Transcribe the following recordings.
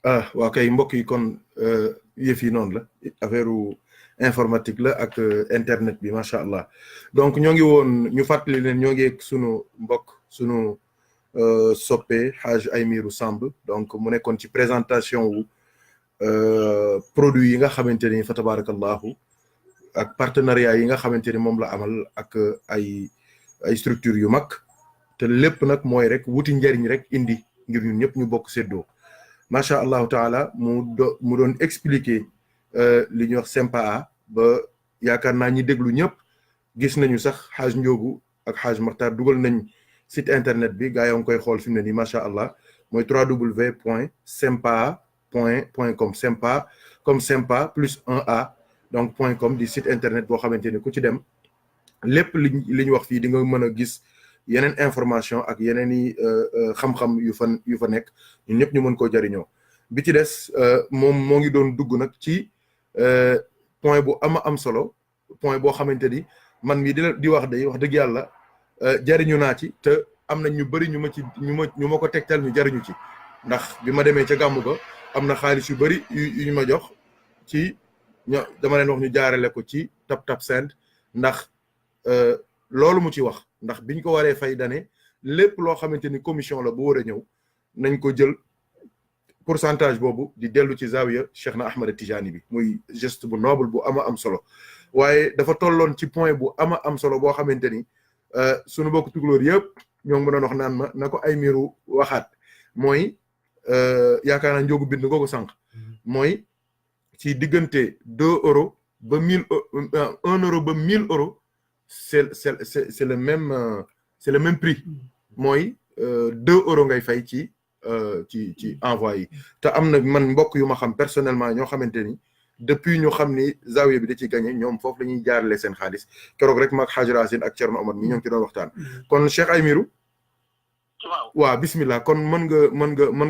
waaw kay mbokk yi kon yëf yi noonu la affaire informatique la ak internet bi macha allah donc ñoo ngi woon ñu fàttali leen ñoo ngi ak sunu mbokk sunu soppe Haj Aymirou Samb donc mu nekkoon ci présentation wu produit yi nga xamante ni fa tabarakallahu ak partenariat yi nga xamante ni moom la amal ak ay structure yu mag te lépp nag mooy rek wuti njariñ rek indi ngir ñun ñëpp ñu bokk séddoo macha allahu taala mu doon expliquer li ñuy wax Sempaa ba yaakaar naa ñi déglu ñëpp gis nañu sax Haj Ndiogu ak Haj Makhtar dugal nañ site internet bi gaa yi ngi koy xool fi mu ne nii macha allah mooy www.sempaa.com Sempaa comme Sempaa plus 1A donc .com di site internet boo xamante ni ku ci dem lépp li ñu wax fii di nga mën a gis yeneen information ak yeneen i xam-xam yu fa nekk ñun ñëpp ñu mën koo jariñoo bi ci des moom moo ngi doon dugg nag ci point bu am solo point boo xamante ni man mii di wax dëgg yàlla jariñu naa ci te am na ñu bëri ñu ma ko tegtal ñu jariñu ci ndax bi ma demee ca gàmmu ga am na xaalis yu bëri yu ñu ma jox ci dama leen wax ñu jaarale ko ci Tap Send ndax loolu mu ci wax ndax biñ ko waree fay dane lépp loo xamante ni commission la bu war a ñëw nañ ko jël pourcentage boobu di dellu ci zawiya Cheikh na Ahmad Tijani bi muy geste bu noble bu am solo waaye dafa tolloon ci point bu am solo boo xamante ni sunu bokk tukulóor yëpp ñoo ngi mën a wax naan ma na ko Aymirou waxaat mooy yaakaar naa Njóogu bind nga ko sànq mooy ci diggante 2 euros ba 1000 1 euro ba 1000 euros c'est le même prix mooy 2 euros ngay fay ci envoi yi te am na man mbokk yu ma xam personnellement ñoo xamante ni depuis ñu xam ni zawiya bi da ci gagné ñoom foofu la ñuy jaarale seen xaalis keroog rek maag Haj Racine ak Thierno Omar mi ñoo ngi ci doon waxtaan kon Cheikh Aymirou waaw bismillah kon mën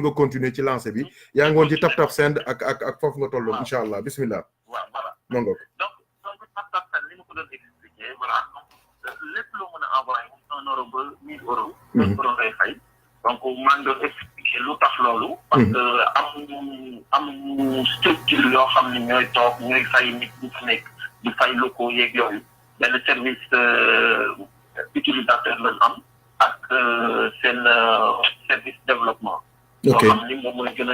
nga continuer ci lancé bi yaa ngi woon ci Tap Send ak foofu nga tolloon incha allah bismillah waaw voilà moo nga donc Tap Send li ma ko doon expliquer voilà lépp loo mën a envoyé 1 euro ba 1000 euros 1 euro ngay fay donc maa ngi doon expliquer lu tax loolu parce que am structure yoo xam ne ñooy toog ñooy fay nit ñi fi nekk di fay locaux yeeg yooyu benn service utilisateur lañ am ak seen service développement yoo xam ni moom mooy gën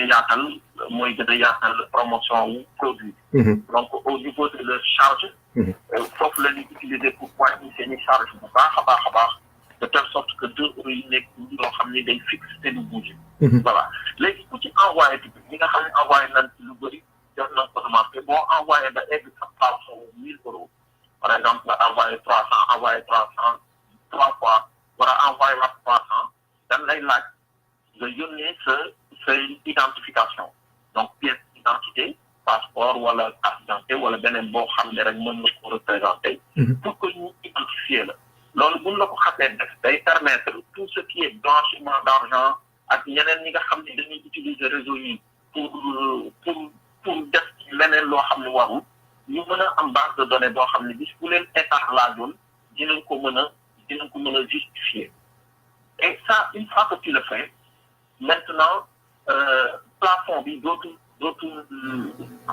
a yaatal promotion wu produit donc au niveau de leur charge foofu la ñuy utiliser pour wàññi seen i charge bu baax a baax de telle sorte que 2 euros yi nekk yoo xam ni day fixe te du bouger voilà léegi ku ci envoyé bi ñi nga xam ne envoyé nañ ci lu bëri jot nañ ko remarqué boo envoyé ba egg sa plafond 1000 euros par exemple nga envoyé 300 3 fois war a envoyé waat 300 dañ lay laaj nga yónnee sa identification donc pièce d'identité passeport wala carte d'identité wala beneen boo xam ne rek mën na ko représenter pour que ñu identifier la loolu buñ la ko xasee def day permettre tout ce qui est blanchiment d'argent ak ñeneen ñi nga xam ne dañuy utiliser réseau yi pour def leneen loo xam ne warul ñu mën a am base de données boo xam ne bis bu leen état laajoon dinañ ko mën a justifier et ça une fois que tu le fais maintenant plafond bi dootul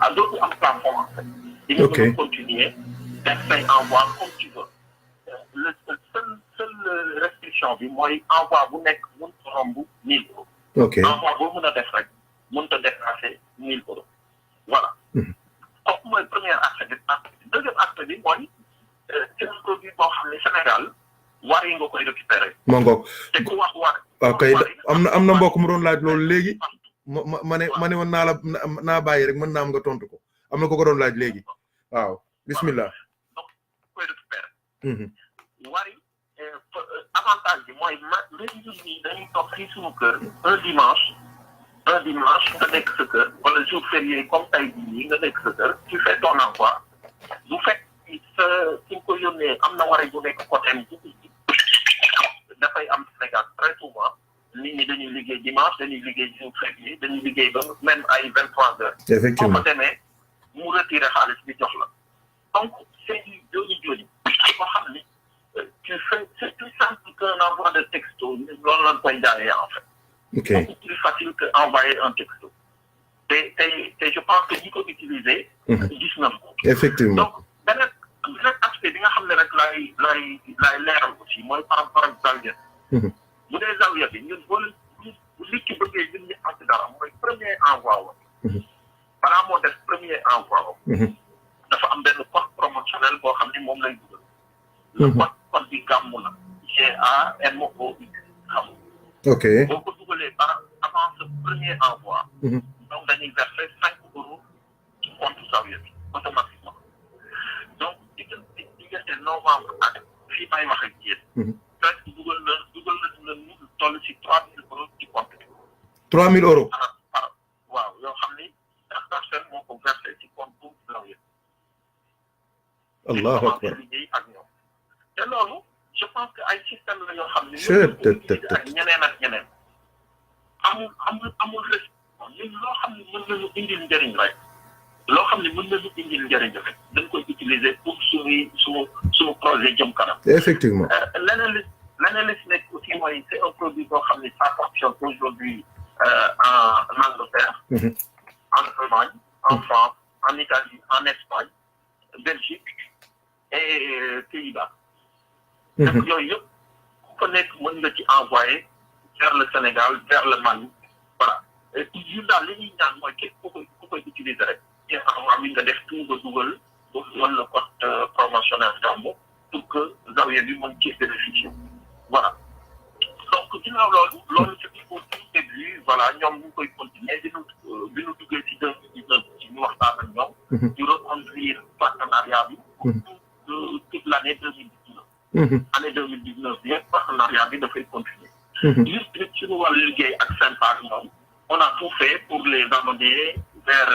am plafond en fait di nga mën a continuer def say envoi comme tu veux le seul restriction bi mooy envoi bu nekk mënut a romb 1000 euros envoi boo mën a def rek mënut a dépasser 1000 euros voilà kooku mooy premier aspect bi deuxième aspect bi mooy c'est un produit boo xam ne Sénégal war yi nga koy récupérer moo ngoog te ku wax war waaw kay am na mbokk mu doon laaj loolu léegi ma ne woon naa bàyyi rek mën naa am nga tontu ko am na ko doon laaj léegi waaw bismillah donc koy récupérer war yi avantage bi mooy léegi ñi dañuy toog fii suñu kër un dimanche nga nekk sa kër wala jour férié comme tey bii nga nekk sa kër tu fais ton envoi bu fekk sa ki nga ko yónnee am na waree bu nekk côté dafay am Sénégal très souvent nit ñi dañuy liggéey dimanche dañuy liggéey jour férié dañuy liggéey ba même ay 23 heures. effectivement boo ko demee mu retiré xaalis bi jox la donc c'est du joni boo xam ni tu fais c'est plus simple qu'un envoi de texto loolu lañ koy jaayee en fait. ok beaucoup plus facile que envoyer un texto te je pense que ñi ko utiliser. gis nañ ko. effectivement donc beneen aspect bi nga xam ne rek lay leeral aussi mooy par rapport ak zawiya. bu dee zawiya bi ñun boo bu nit ki bëggee ñun ñu am ci dara mooy premier envoi wa. balaa moo def premier envoi wa. dafa am benn code promotionnel boo xam ne moom lay dugal. le code bi gàmmu la. GAMOX xam. ok boo ko dugalee avant ce premier envoi. donc dañuy verser 5 € ci compte zawiya bi automatiquement. donc diggante novembre ak fii may wax ak yéen. presque dugal na ñu toll ci 3000 € ci compte bi. 3000 €. waaw yoo xam ni chaque personne moo ko versé ci compte zawiya. allahu akbar liggéey ak ñoom. te loolu je pense que ay système la yoo xam ne. ak ñeneen ak ñeneen. amul risque. ñun loo xam ne mën nañu indil njëriñ rek. loo xam ne mën nañu indil njëriñ rek dañ koy utiliser pour suñu projet jëm kanam. effectivement. leneen li si nekk aussi mooy c'est un produit boo xam ne ça fonctionne aujourd'hui en Angleterre. en Allemagne, en France, en Italie, en Espagne, Belgique et Pays-Bas. donc yooyu yëpp ku ko nekk mën nga ci envoyer vers le Sénégal vers le Mali voilà et puis ñun daal li ñuy ñaan mooy képp ku koy utiliser rek ci envoi bi nga def tout nga dugal wala le code promotionnel gàmmu pour que zawiya bi mën ci bénéficier voilà donc ginnaaw loolu c'est au tout début voilà ñoom ñu koy continuer bi ñu duggee ci 2019 ci ñu waxtaan ak ñoom ñu reconduire partenariat bi pour toute l'année 2019 année 2019 bi yëpp partenariat bi dafay continuer juste suñu wàllu liggéey ak Sympa ñoom on a tout fait pour les amener vers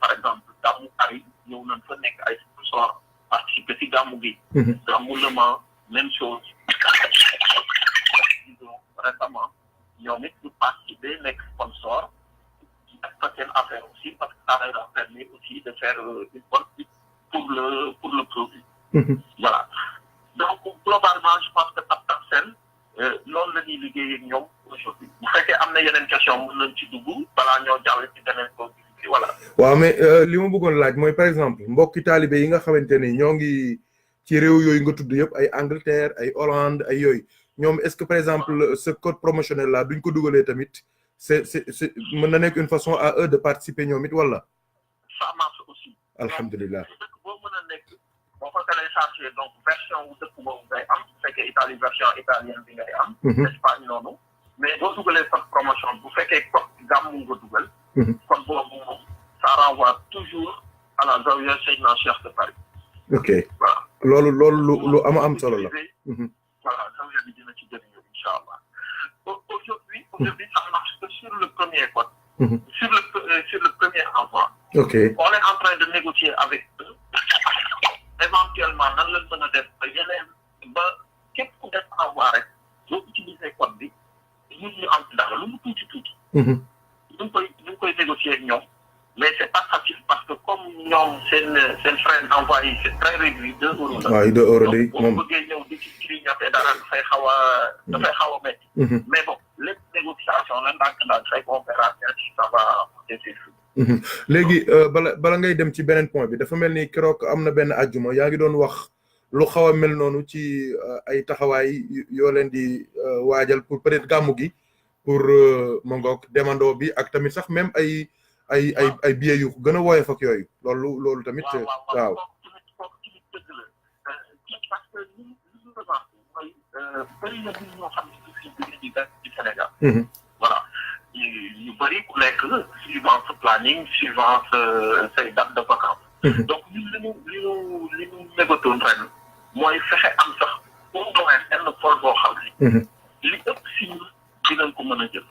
par exemple gàmmu Paris ñëw nañ fa nekk ay sponsor participer ci gàmmu gi gàmmu Le Mans même chose disons récemment ñoom it ñu participer nekk sponsor def fa seen affaire aussi parce que ça leur a permis aussi de faire une bonne pub pour le produit voilà donc globalement je pense que Tap Send loolu la ñuy liggéey ak ñoom aujourd'hui bu fekkee am na yeneen question mën nañ ci dugg balaa ñoo jàll ci beneen produit voilà. waaw mais li ma bëggoon laaj mooy par exemple mbokki taalibe yi nga xamante ni ñoo ngi ci réew yooyu nga tudd yëpp ay Angleterre ay Hollande ay yooyu ñoom est-ce que par exemple ce code promotionnel là duñ ko dugalee tamit c'est mën na nekk une façon à eux de participer ñoom it wala. ça marche aussi. alhamdulilah. dëkk boo mën a nekk boo ko téléchargé donc version wu dëkk boobu ngay am bu fekkee Italie version italienne bi ngay am. Espagne noonu mais boo dugalee code promotion bu fekkee code gàmmu nga dugal. code boobu moom ça renvoie toujours à la zawiya Seydina Cheikh de Paris. ok voilà loolu lu am solo la. voilà zawiya bi dina ci jëriñu incha allah. aujourd'hui ça marche que sur le premier code. sur le premier envoi. ok on est en train de négocier avec eux. éventuellement nan lañ mën a def ba yeneen ba képp ku def envoi rek boo utiliser code bi ñun ñu am dara lu mu tuuti. ñu ngi koy négocier ak ñoom mais c'est pas facile parce que comme ñoom seen frais d'envoi yi c'est très réduit 2 €. waaw 2 € day moom boo bëggee ñëw di ci grignoter dara dafay xaw a métti. mais bon lépp négociation la ndànk-ndànk rek on verra bien si ça va porter ses fruits. léegi bala ngay dem ci beneen point bi dafa mel ni keroog am na benn àjjuma yaa ngi doon wax lu xaw a mel noonu ci ay taxawaay yoo leen di waajal pour peut-être gàmmu gi pour mangook demandoo bi ak tamit sax même ay billets yu gën a woyof ak yooyu loolu tamit waaw kooku tamit dëgg la parce que li ñu remarqué mooy bëri na nit ñoo xam ne si biir di Sénégal voilà yu bëri ku nekk suivant ce planning suivant say date de vacances donc ñun li ñu négatoon ren mooy fexe am sax au moins benn vol boo xam ne li ëpp si ñun dinañ ko mën a jël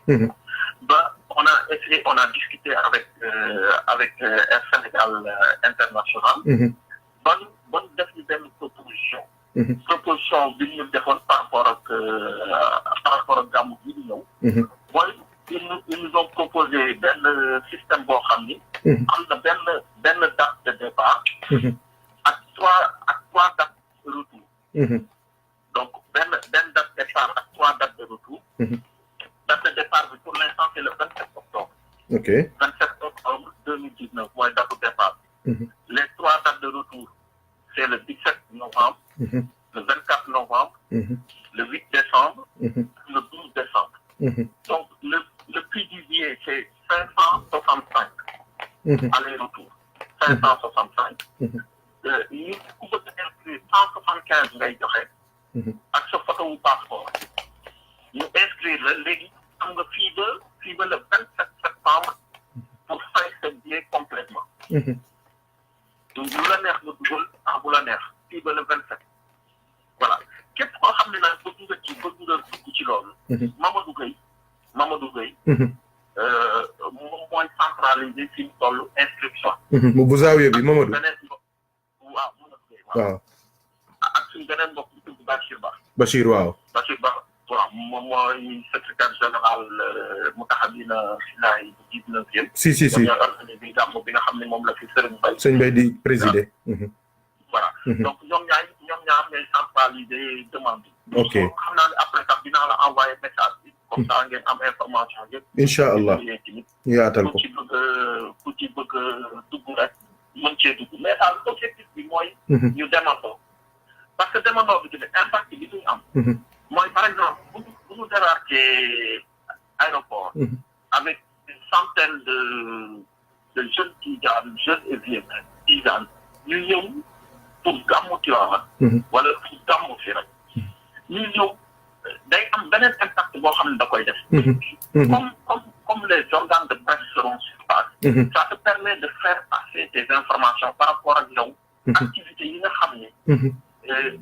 ba on a discuté avec Air Sénégal International ban def ñu benn proposition bi ñu defoon par rapport ak gàmmu bi di ñëw mooy ils nous ont proposé benn système boo xam ni am na benn date de départ ak trois dates de retour donc benn date de départ ak 3 dates de retour date de départ bi pour l'instant c'est le 27 octobre. ok 27 octobre 2019 mooy date de départ. Les 3 dates de retour c'est le 17 novembre. Le 24 novembre. Le 8 décembre. Le 12 décembre. Donc le prix du billet c'est 565. Aller-retour 565. ñu ku bëgg a inscrire 175 ngay joxe. ak sa photo wu passeport. ñu inscrire la léegi am nga fii ba le 27 septembre pour fay sa billet complètement. donc bu la neex nga dugal bu la neex fii ba le 27. voilà képp koo xam ne nag bëgg nga dugg ci loolu. Mamadou Gueye. moom mooy centralisé fi mu toll inscription. bu zaawiya bi Mamadou. waaw waaw. ak suñu beneen mbokk bi tudd Bachir Ba. Bachir waaw. waaw moom mooy secrétaire général Moutahabina Filaay bu 19e. si. ñoo organisé gàmmu bi nga xam ne moom la fi Sëñ Mbaye di présider. voilà donc ñoom ñaar ñooy centralisé demande bi. ok xam naa ne après sax dinaa la envoyé message bi. comme ça ngeen am information yëpp. incha allah ñu yaatal ko. ku ci bëgg dugg rek mën cee dugg mais daal objectif bi mooy. ñu demandoo parce que demandoo bi tamit impact bi ñu am. mooy par exemple bu ñu débarqué aéroport. avec une centaine de jeunes tidianes jeunes et vieux tidianes ñu ñëw pour gàmmu Tiwaawan. wala pour gàmmu fi rek. ñu ñëw day am beneen impact boo xam ne da koy def. comme les organes de presse seront sur place. ça te permet de faire passer des informations par rapport ak yow. activités yi nga xam ne.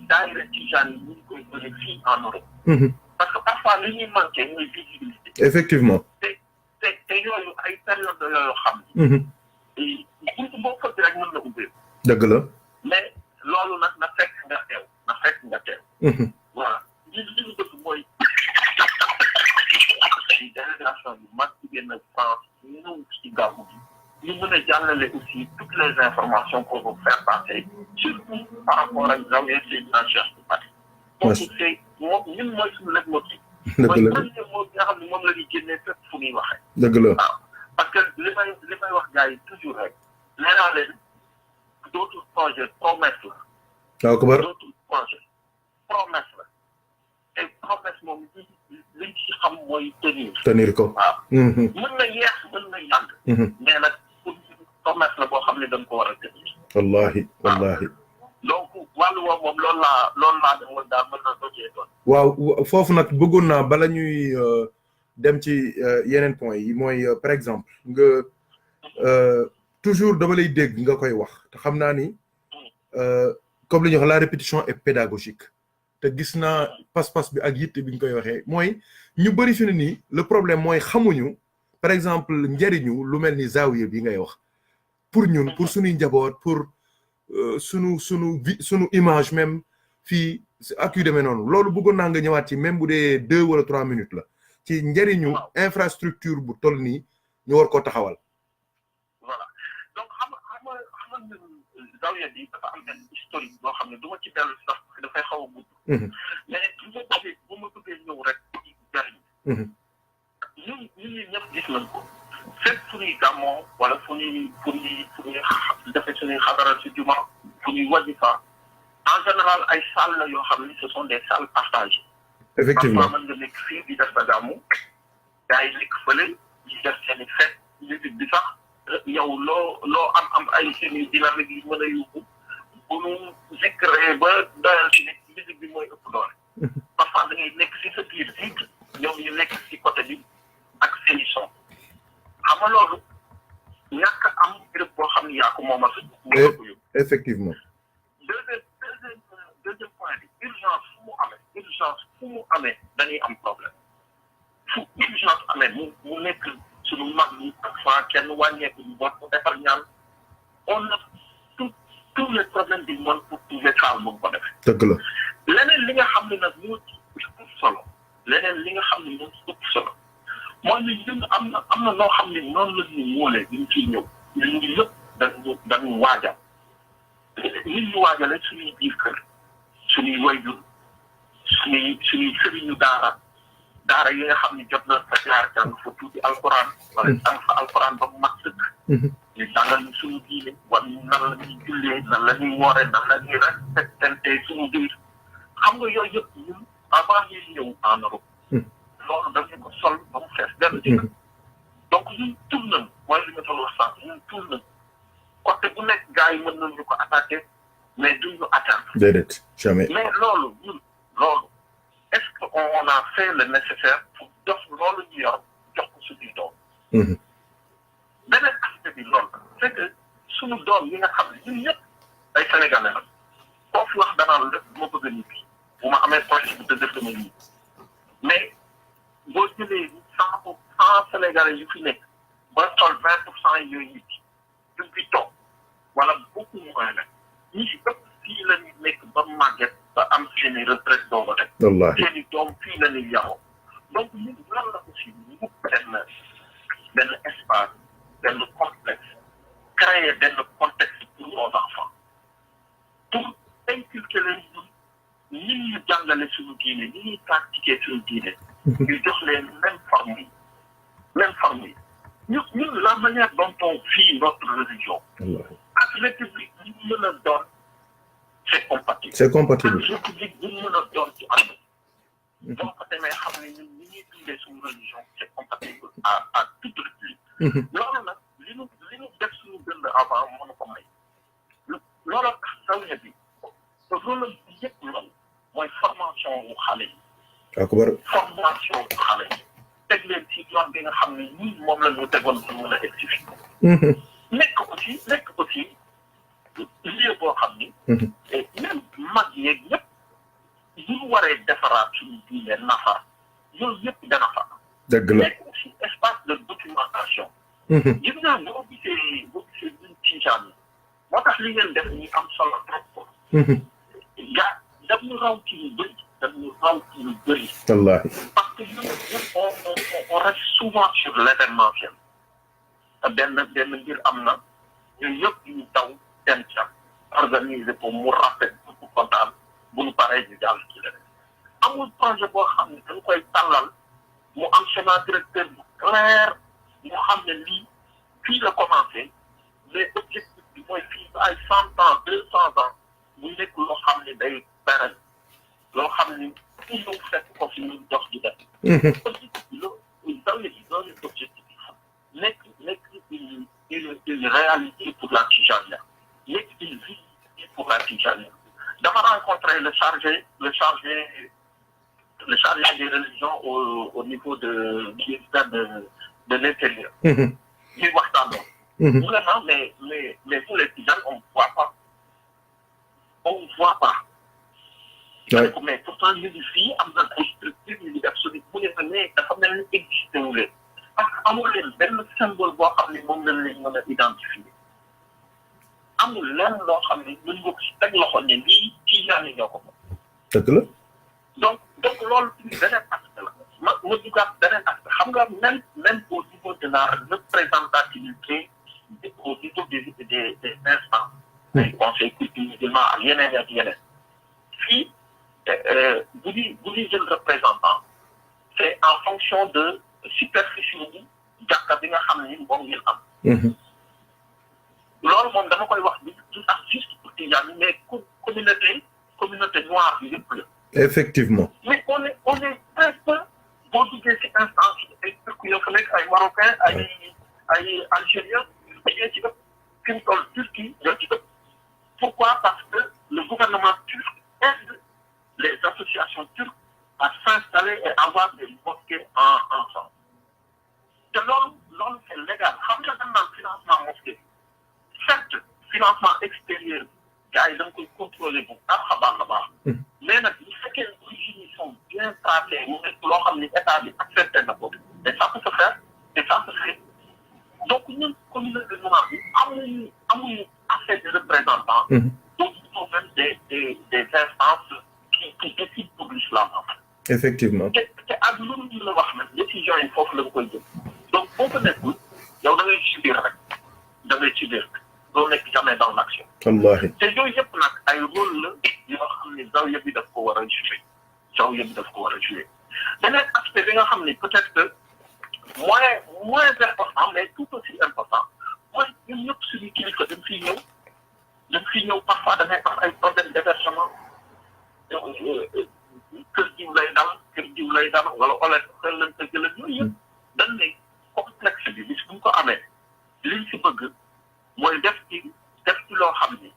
daayira tijaan yi ñu ngi koy bëri fii en Europe. parce que parfois li ñuy manqué mooy visibilité. effectivement. te yooyu ay période yoo xam ne. buntu boo fëgg rek mën na ubbee. dëgg la. mais loolu nag na fekk nga teew. voilà li ñu bëgg mooy ay délégation yu mag ci génn France ñëw ci gàmmu bi ñu mën a jàllale aussi toutes les informations pour vous faire passer surtout par rapport ak Zawiya Seydina Cheikh bu Fatick. donc c'est moom ñun mooy suñu leitmotiv. dëgg la mooy premier mot bi nga xam ne moom la ñuy génnee fépp fu ñuy waxee. dëgg la waaw parce que li may wax gars yi toujours rek nee naa leen d'autres projets promesse la. waaw kubar d'autres projets promesse la et promesse moom liñ ci xam mooy tenir ko. waaw. mën na yeex mën na yàgg. mais nag promesse la boo xam ne dañ ko war a tenir. wallahi. donc wàllu woowu moom loolu laa demoon daal mën na dojee doon. waaw foofu nag bëggoon naa bala ñuy dem ci yeneen point yi mooy par exemple nga toujours dama lay dégg nga koy wax te xam naa ni comme li ñuy wax la répétition est pédagogique te gis naa pas-pas bi ak yitte bi ñu koy waxee mooy ñu bëri fi ne nii le problème mooy xamuñu par exemple njëriñu lu mel ni zaawiya bi ngay wax pour ñun pour suñuy njaboot pour sunu image même fii ak yu demee noonu loolu bëggoon naa nga ñëwaat ci même bu dee 2 wala 3 minutes la ci njëriñu infrastructure bu toll nii ñu war koo taxawal. voilà donc xam nga Zawiya bi dafa am benn historique boo xam ne du ma ci dellu sax dafay xaw a gudd. mais bu ma bëggee ñëw rek ci jariñ. ñun ñëpp gis nañ ko. fépp fu ñuy gàmmoo wala fu ñuy defee suñuy xadara ci juma fu ñuy wajifa en général ay salles la yoo xam ne ce sont des salles partagées. effectivement parfois mën nga nekk fii di def sa gàmmu gars yi nekk fële di def seen i fête musique bi sax yow loo am ay seen i dynamique yi mën a yóbbu bu ñu zikree ba doyal ci nit musique bi mooy ëpp doole. parfois da ngay nekk si sa biir fii ñoom ñu nekk si côté bi ak seen i son. xam nga loolu ñàkk am béréb boo xam ne yaa ko moom a sa effectivement. deuxième point bi urgence fu mu amee dañuy am problème fu urgence amee mu nekk suñu mag ñi parfois kenn wàññeeku ñu war ko defar ñaan on a tous les problèmes du monde pour trouver ça mu ko def. dëgg la. leneen li nga xam ne nag moo ci ëpp solo mooy ni ñun am na noo xam ne noonu la ñuy wóolee ñu ciy ñëw ñun ñi yëpp dañu waajal nit ñu waajale suñuy biir kër suñuy wayjur suñuy sëriñu daara yi nga xam ne jot na fa jaar jàng fa tuuti alquran wala jàng fa alquran ba mu mat sëkk ñu jàngal ñu suñu diine wan nan la ñuy jullee nan la ñuy wooree nan la ñuy respecté suñu biir xam nga yooyu yëpp ñun avant ñuy ñëw en Europe loolu dañu ko sol ba mu fees benn ci donc ñun tur nañ mooy li nga doon wax sànq ñun tur nañ côté bu nekk gars yi mën nañu ko attaqué mais duñ ñu atteindre. déedéet jamais. mais loolu ñun loolu est-ce que on a fait le nécessaire pour jox loolu ñu yor jox ko suñuy doom. beneen aspect bi loolu c'est que suñu doom yi nga xam ne ñun ñëpp ay sénégalais la koo fi wax danaan lépp moo bëgg a ñibbi bu ma amee projet de def dama ñibbi mais boo jëlee 100% sénégalais yu fi nekk ba sol 20% yooyu ñibbi duñ fi toog wala beaucoup moins la ñi si ëpp fii la ñu nekk ba màgget ba am seeni retraite doo ko teg. wallaahi seeni doom fii la ñuy yaroo donc ñun lan la aussi ñu benn espace benn complexe créer benn contexte pour nos enfants pour inculquer leen ni ñu jàngale suñu diine ni ñuy pratiquer suñu diine. ñu jox leen même forme yi ñun la manière dont on vit notre religion. ak république bi ñu mën a doon c'est compatible. c'est compatible. ak république bi ñu mën a doon ci àdduna. donc demee xam ne ñun ni ñuy dundee suñu religion c'est compatible à toute république. loolu nag li ñu def suñu dënd avant mënu ko may. loolu tax sawña bi rôle bi yëpp loolu mooy formation wu xale yi. akbar formation wu xale yi. teg leen ci yoon bi nga xam ne ñii moom la ñu tegoon pour mën a egg si fii. nekk aussi lieu boo xam ni. même mag yeeg yëpp yu ñu waree defaraat suñu diine nafar yooyu yëpp dana fa. dëgg la nekk aussi espace de documentation. gis nga boo gisee ñun Tijaan moo tax li ngeen def ñu am solo trop. daf ñu raw ci lu bëri. wallaahi. parce que ñun on reste souvent sur l'événementiel. benn mbir am na ñun yëpp ñu taw dem ca organiser ko mu rafet bu kontaan bu ñu paree ñu jàll ci leneen amul projet boo xam ne dañ koy tàllal mu am schéma directeur bu clair mu xam ne lii fii la commencé mais objectif bi mooy fii ba ay 100 ans 200 ans mu nekk loo xam ne day pérenne loo xam ne fu ñëw fekk ko fi ñu dox di def. objectif bi loolu objectif bi nekk une réalité pour la Tijania, nekk une vie pour la Tijania. Dama rencontré le chargé des religions au niveau du ministère de l'Intérieur. ñuy waxtaan loolu. vraiment mais pour les Tijanes on ne voit pas. Ouais. mais pourtant ñu ngi fii am na ay structures ñu ngi def suñu mu ne mais dafa mel ni existé wu leen parce que amul leen benn symbole boo xam ne moom lañ leen mën a identifier amul lenn loo xam ne ñun nga si teg loxo ne lii Tijaan yi ñoo ko moom. dëgg la. donc loolu tamit beneen aspect la ma duggaat beneen aspect xam nga même au niveau de la représentativité au niveau des instances. ay conseil culturel musulman ak yeneen ak yeneen fii. bu ñuy jël représentant c'est en fonction de superficie bi jàkka bi nga xam ni moom ngeen am. loolu moom dama koy wax bi du tax juste pour Tijaan mais communauté noire bi yëpp la. effectivement. mais on est presque boo duggee ci instance ay turcs yoo fa nekk ay marocains ay algériens ay ci ëpp fi mu toll Turquie ñoo ci ëpp. pourquoi parce que le gouvernement turc aide les associations turques à s'installer et avoir des mosquées ensemble. te loolu c'est légal xam nga dañ naan financement mosquée certes financement extérieur gars yi da nga koy contrôler bu baax a baax. mais nag bu fekkee origines yi sont bien tracées mu nekk loo xam ni état bi accepté na ko et ça peut se faire et ça se fait donc ñun communauté noire bi amuñu assez de représentants. donc il faut même des instances qui décident pour l'islam. effectivement. te ak lu ñu la wax nag décision yi foofu la nga koy jël donc boo ko nekkul yow da ngay subir rek doo nekk jamais dans l'action. wallaahi. te yooyu yëpp nag ay rôle la yoo xam ne zawiya bi daf ko war a jouer. beneen aspect bi nga xam ne peut-être que moins important mais tout aussi important mooy parfois da ngay am ay problème d'hébergement kër jiw lay dal wala ole xel lañ ko jëlee yooyu yëpp dañ ne complexe bi bis bu ñu ko amee liñ si bëgg mooy def ci loo xam ni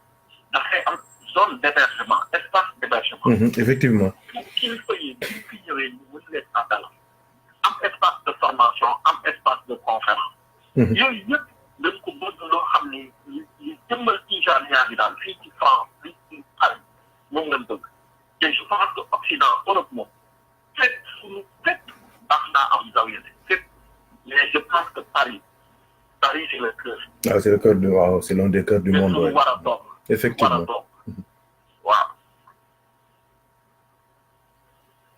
dafay am zone d'hébergement espace d'hébergement. Effectivement. kilifa yi ñu fi ñëwee ñu mën leen a dalal am espace de formation am espace de conférence. yooyu yëpp dañ ko bëgg loo xam ni li jëmmal Tijaniya bi daal fii ci France fii ci Paris moom lañ bëgg te je pense que Occident Europe moom fépp baax naa am zawiya fépp mais je pense que Paris c'est le cœur. Ah, c'est le cœur du waaw c'est l'un des cœurs du monde. war a toog effectivement waaw.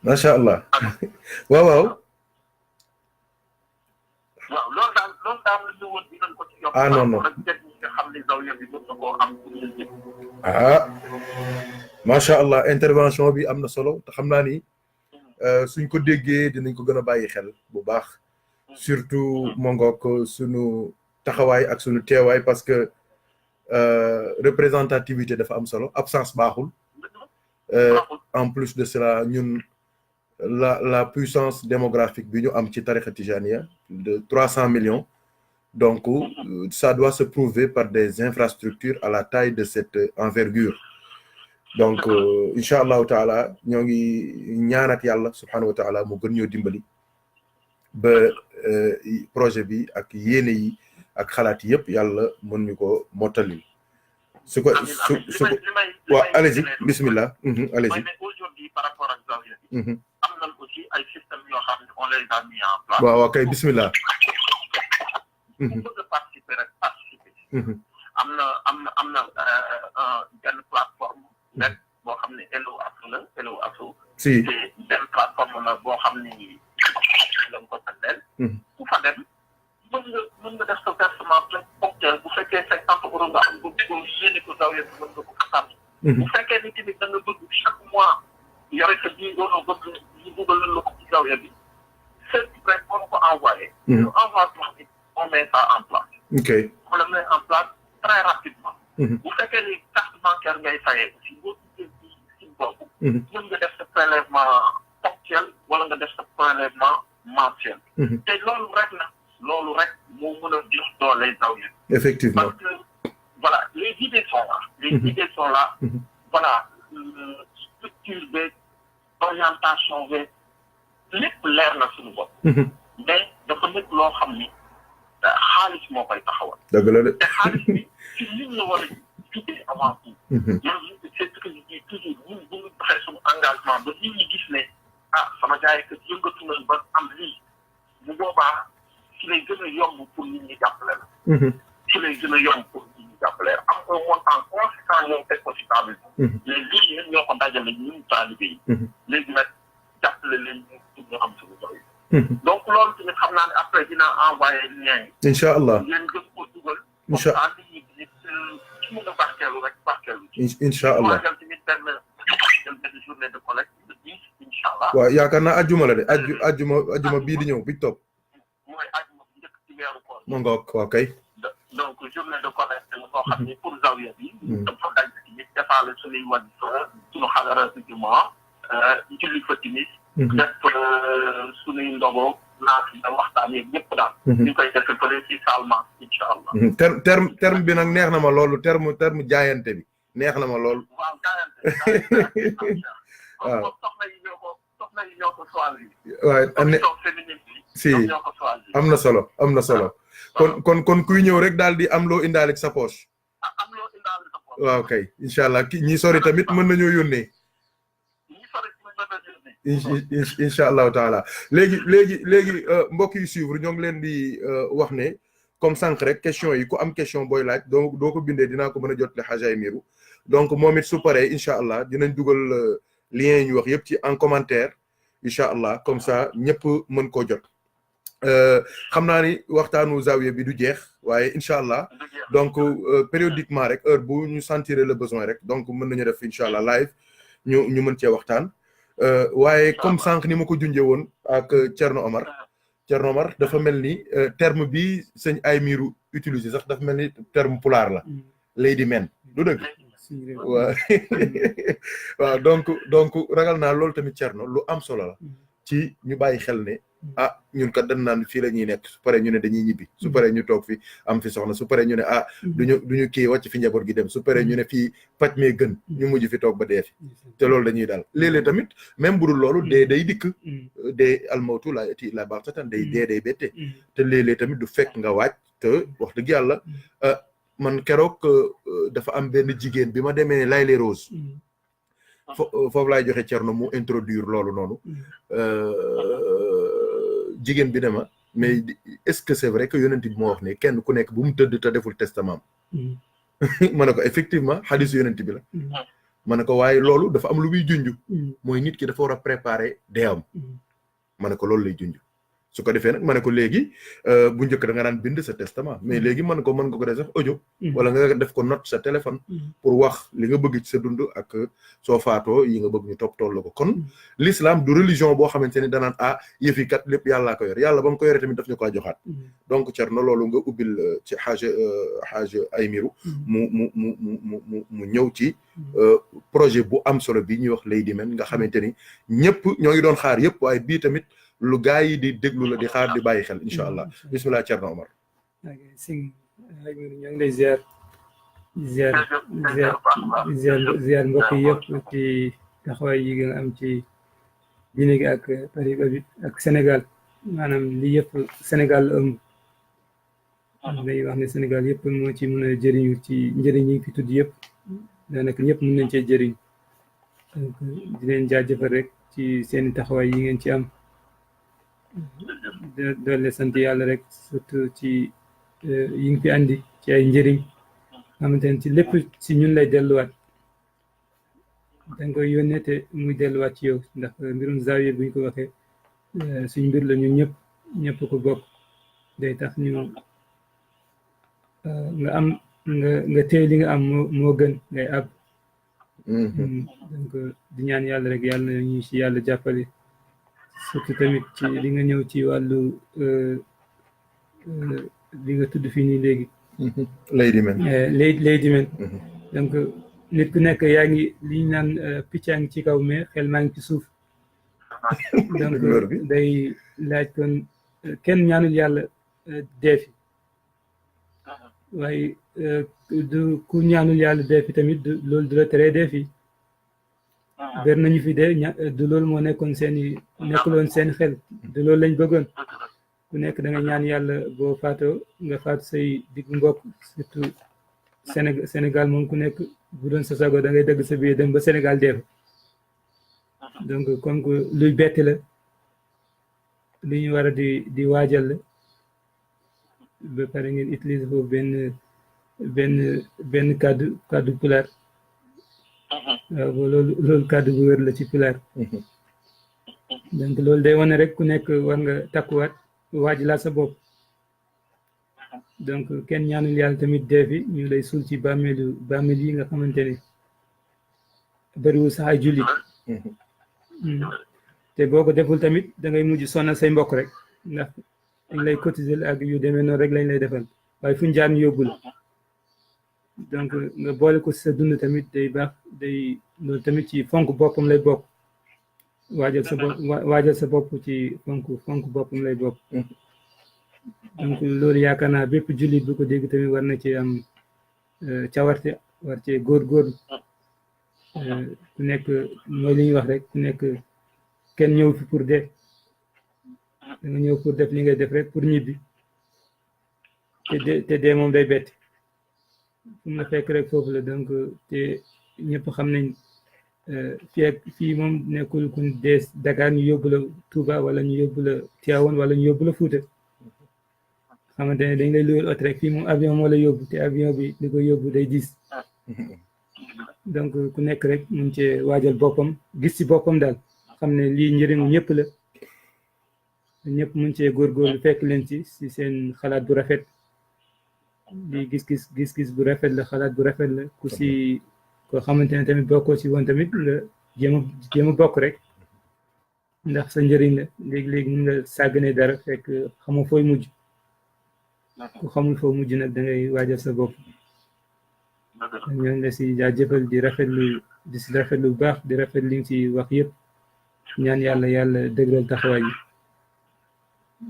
macha allah. waaw. waaw loolu daal la ñu woon dinañ ko ci yokk. ah non rek ñi nga xam ne zawiya bi mën na koo am pour ñun ñëpp. ah macha allah intervention bi am na solo te xam naa ni suñ ko déggee dinañ ko gën a bàyyi xel bu baax surtout mongook sunu taxawaay ak sunu teewaay parce que représentativité dafa am solo absence baaxul en plus de cela ñun la puissance démographique bi ñu am ci tariqa tijaniya de 300 millions donc ça doit se prouver par des infrastructures à la taille de cette envergure donc incha allahu taala ñoo ngi ñaanat yàlla subhanahu wa taala mu gën ñoo dimbali ba projet bi ak yéene yi ak xalaat yëpp yàlla mën ñu ko mottali su ko waaw allez-y bismillah allez-y. Aujourd'hui par rapport ak zawiya bi am nañ aussi ay systèmes yoo xam ne on les a mis en place. waaw kay bismillah. ku bëgg a participer rek participer. am na benn plateforme net boo xam ne Hello Asso si benn plateforme la boo xam ni la nga ko tànneel. ku fa dem mën nga def sa versement ponctuel bu fekkee 50 euros nga am ko yéene ko zawiya bi mën nga ko xasaat. bu fekkee ni tamit da nga bëgg chaque mois yore sa 10 euros bëgg ñu dugalal la ko ci zawiya bi c'est vrai on ko envoyé. ñu envoie bi on met ça en place. ok on le met en place très rapidement. bu fekkee ni carte bancaire ngay fayee aussi boo duggee ci boobu. mën nga def sa prélèvement ponctuel wala nga def sa prélèvement mensuel. te loolu rek moo mën a jox doole zawiya. effectivement parce que voilà les idées sont là. voilà structure beeg orientation beeg lépp leer na suñu bopp. mais dafa nekk loo xam ni xaalis moo koy taxawal. dëgg la de. te xaalis bi ci liñ la war a jugee avant tout. c'est ce que je dis toujours ñun bu ñu doxee suñu engagement ba nit ñi gis ne sama jaay que yëngatu nañ ba am lii bu boobaa ci lay gën a yomb pour nit ñi jàppale la. ci lay gën a yomb pour nit ñi jàppale la am un montant conséquent ñoo teg ko ci table bi. mais lii ñun ñoo ko dajale ñun taalibe yi. léegi nag jàppale leen pour ñu am suñu doy. donc loolu tamit xam naa ne après dinaa envoyé lien yi. incha allah ngeen gën ko dugal. incha allah nit ñi nit ci mën a barkeelu rek barkeelu. incha allah waajal tamit benn journée de collecte de 10 incha allah. waaw yaakaar naa ajjuma la de ajjuma bii di ñëw bi topp. mooy ajjuma bu njëkk ci weeru koor. ma ngoog waaw kay. donc journée de collecte la boo xam ne pour zawiya bi. dafa daj tamit defaale suñuy wàllu suñu xadara juma julli fa timis def suñuy ndogo naat na waxtaan yeeg ñëpp daal. ñu koy defee fële ci Salma incha allah. terme bi nag neex na ma loolu terme jaayante bi neex na ma loolu. waaw jaayante waaw soxna yi ñoo ko choisir. waaye si am na solo. kon kuy ñëw rek daal di am loo indaale sa poche. am loo indaale sa poche. waaw kay incha allah ñi sori tamit mën nañoo yónnee. incha allahu taala léegi mbokk yi suivre ñoo ngi leen di wax ne comme sànq rek question yi ku am question booy laaj doo ko bindee dinaa ko mën a jot le Hadj Miru donc moom it su paree incha allah dinañ dugal lien yi ñu wax yëpp ci en commentaire incha allah comme ça ñëpp mën koo jot xam naa ni waxtaanu zawiya bi du jeex waaye incha allah donc périodiquement rek heure bu ñu sentir le besoin rek donc mën nañu def incha allah live ñu mën cee waxtaan. waaye comme sànq ni ma ko junjee woon ak Thierno Omar dafa mel ni terme bi sëñ Aymiru utilisé sax dafa mel ni terme pulaar la lady men du dëgg waaw waaw donc ragal naa loolu tamit Thierno lu am solo la ci ñu bàyyi xel ne ñun kat dañ naan fii la ñuy nekk su paree ñu ne dañuy ñibbi su paree ñu toog fi am fi soxna su paree ñu ne duñu kii wàcc fi njaboot gi dem su paree ñu ne fii paj mee gën ñu mujj fi toog ba dee fi te loolu dañuy daal léeg-léeg tamit même bu dul loolu dee day dikk dee almawtu la baxtatan day bette te léeg-léeg tamit du fekk nga waaj te wax dëgg yàlla man keroog dafa am benn jigéen bi ma demee Layle Rose foofu laay joxe Thierno mu introduire loolu noonu jigéen bi ne ma mais est-ce que c'est vrai que yonent bi moo wax ne kenn ku nekk bu mu tëdd te deful testament ma ne ko effectivement xadisu yonent bi la ma ne ko waaye loolu dafa am lu muy junj mooy nit ki dafa war a préparer deewam ma ne ko loolu lay junj su ko defee nag ma ne ko léegi bu njëkk da nga daan bind sa testament mais léegi mën nga ko def sax audio wala nga def ko note sa téléphone pour wax li nga bëgg ci sa dund ak soo faatoo yi nga bëgg ñu topp tool la ko kon l'islam du religion boo xamante ni danaan yëfi kat lépp yàllaa ko yor yàlla ba mu ko yoree tamit daf ñu ko joxaat donc Thierno loolu nga ubbil ci xaaj Aymirou mu ñëw ci projet bu am solo bi ñuy wax Leydi Men nga xamante ni ñëpp ñoo ngi doon xaar yëpp waaye bii tamit lu gaa yi di déglu la di xaar di bàyyi xel incha allah bisimilah Thierno Omar. ok sëñ Aymirou ñoo ngi lay ziar mbokk yi yëpp ci taxawaay yi nga am ci diine gi ak tariqa bi ak Sénégal maanaam li yëpp Sénégal la ëmb day wax ne Sénégal yëpp moo ci mën a jëriñu ci njëriñ yi fi tudd yëpp daanaka ñëpp mën nañ cee jëriñ donc di leen jaajëfal rek ci seeni taxawaay yi ngeen ci am doole sant yàlla rek surtout ci yi ngi fi andi ci ay njëriñ xamante ne ci lépp ci ñun lay delluwaat danga koy yónnee te muy delluwaat ci yow ndax mbirum zaawiya bu ñu ko waxee suñ mbir la ñun ñëpp ko bokk day tax ñu nga am nga téye li nga am moo gën ngay ab donc di ñaan yàlla rek yàlla na ñu ci yàlla jàppale surtout tamit ci li nga ñëw ci wàllu li nga tudd fii nii léegi Leydi Men Leydi Men donc nit ku nekk yaa ngi li ñu naan picc a ngi ci kaw mais xel maa ngi ci suuf donc day laaj kon kenn ñaanul yàlla dee fi waaye du ku ñaanul yàlla dee fi tamit loolu du la teree dee fi ber nañu fi dee du loolu moo nekkoon nekkuloon seen xel du loolu lañ bëggoon ku nekk da nga ñaan yàlla boo faatoo nga faatu say digg mbokk surtout Sénégal moom ku nekk bu doon sa sago da ngay dëgg sa biir dem ba Sénégal dee fa donc comme que luy bett la lu ñu war a di waajal la ba pare ngeen utiliser foofu benn kàddu pulaar waaw loolu kàddu bu wér la ci pulaar donc loolu day wane rek ku nekk war nga takkuwaat waaj laa sa bopp donc kenn ñaanul yàlla tamit dee fi ñu lay suul ci bàmmeel yi nga xamante ne bëriwul sax ay jullit te boo ko deful tamit da ngay mujj sonal say mbokk rek ndax dañ lay cotiser ak yu demee noonu rek lañ lay defal waaye fu ñu jaar ñu yóbbu la donc nga boole ko sa dund tamit day baax day loolu tamit ci fonk boppam lay bokk waajal sa bopp ci fonk boppam lay bokk donc loolu yaakaar naa bépp jullit bu ko dégg tamit war na ci am cawarte war cee góorgóorlu ku nekk mooy li ñuy wax rek ku nekk kenn ñëw fi pour dee da nga ñëw pour def li ngay def rek pour ñibbi te dee moom day bett fu mu la fekk rek foofu la donc te ñëpp xam nañ fii moom nekkul ku dee Dakar ñu yóbbu la Touba wala ñu yóbbu la Tivaouane wala ñu yóbbu la Fouta xamante ne dañ lay luyal oto rek fii moom avion moo la yóbbu te avion bi li ko yóbbu day diis donc ku nekk rek mun cee waajal boppam gis ci boppam daal xam ne lii njëriñu ñëpp la ñëpp mun cee góorgóorlu fekk leen ci seen xalaat bu rafet lii gis-gis bu rafet la xalaat bu rafet la ku si koo xamante ne tamit bokkoo si woon tamit nga jéem a bokk rek ndax sa njëriñ la léegi-léegi mun nga sàggane dara fekk xamoo fooy mujj ku xamul foo mujj nag da ngay waajal sa bopp ñoo ngi la si jaajëfal di rafetlu bu baax di rafetlu li nga si wax yëpp ñaan yàlla dëgëral taxawaay yi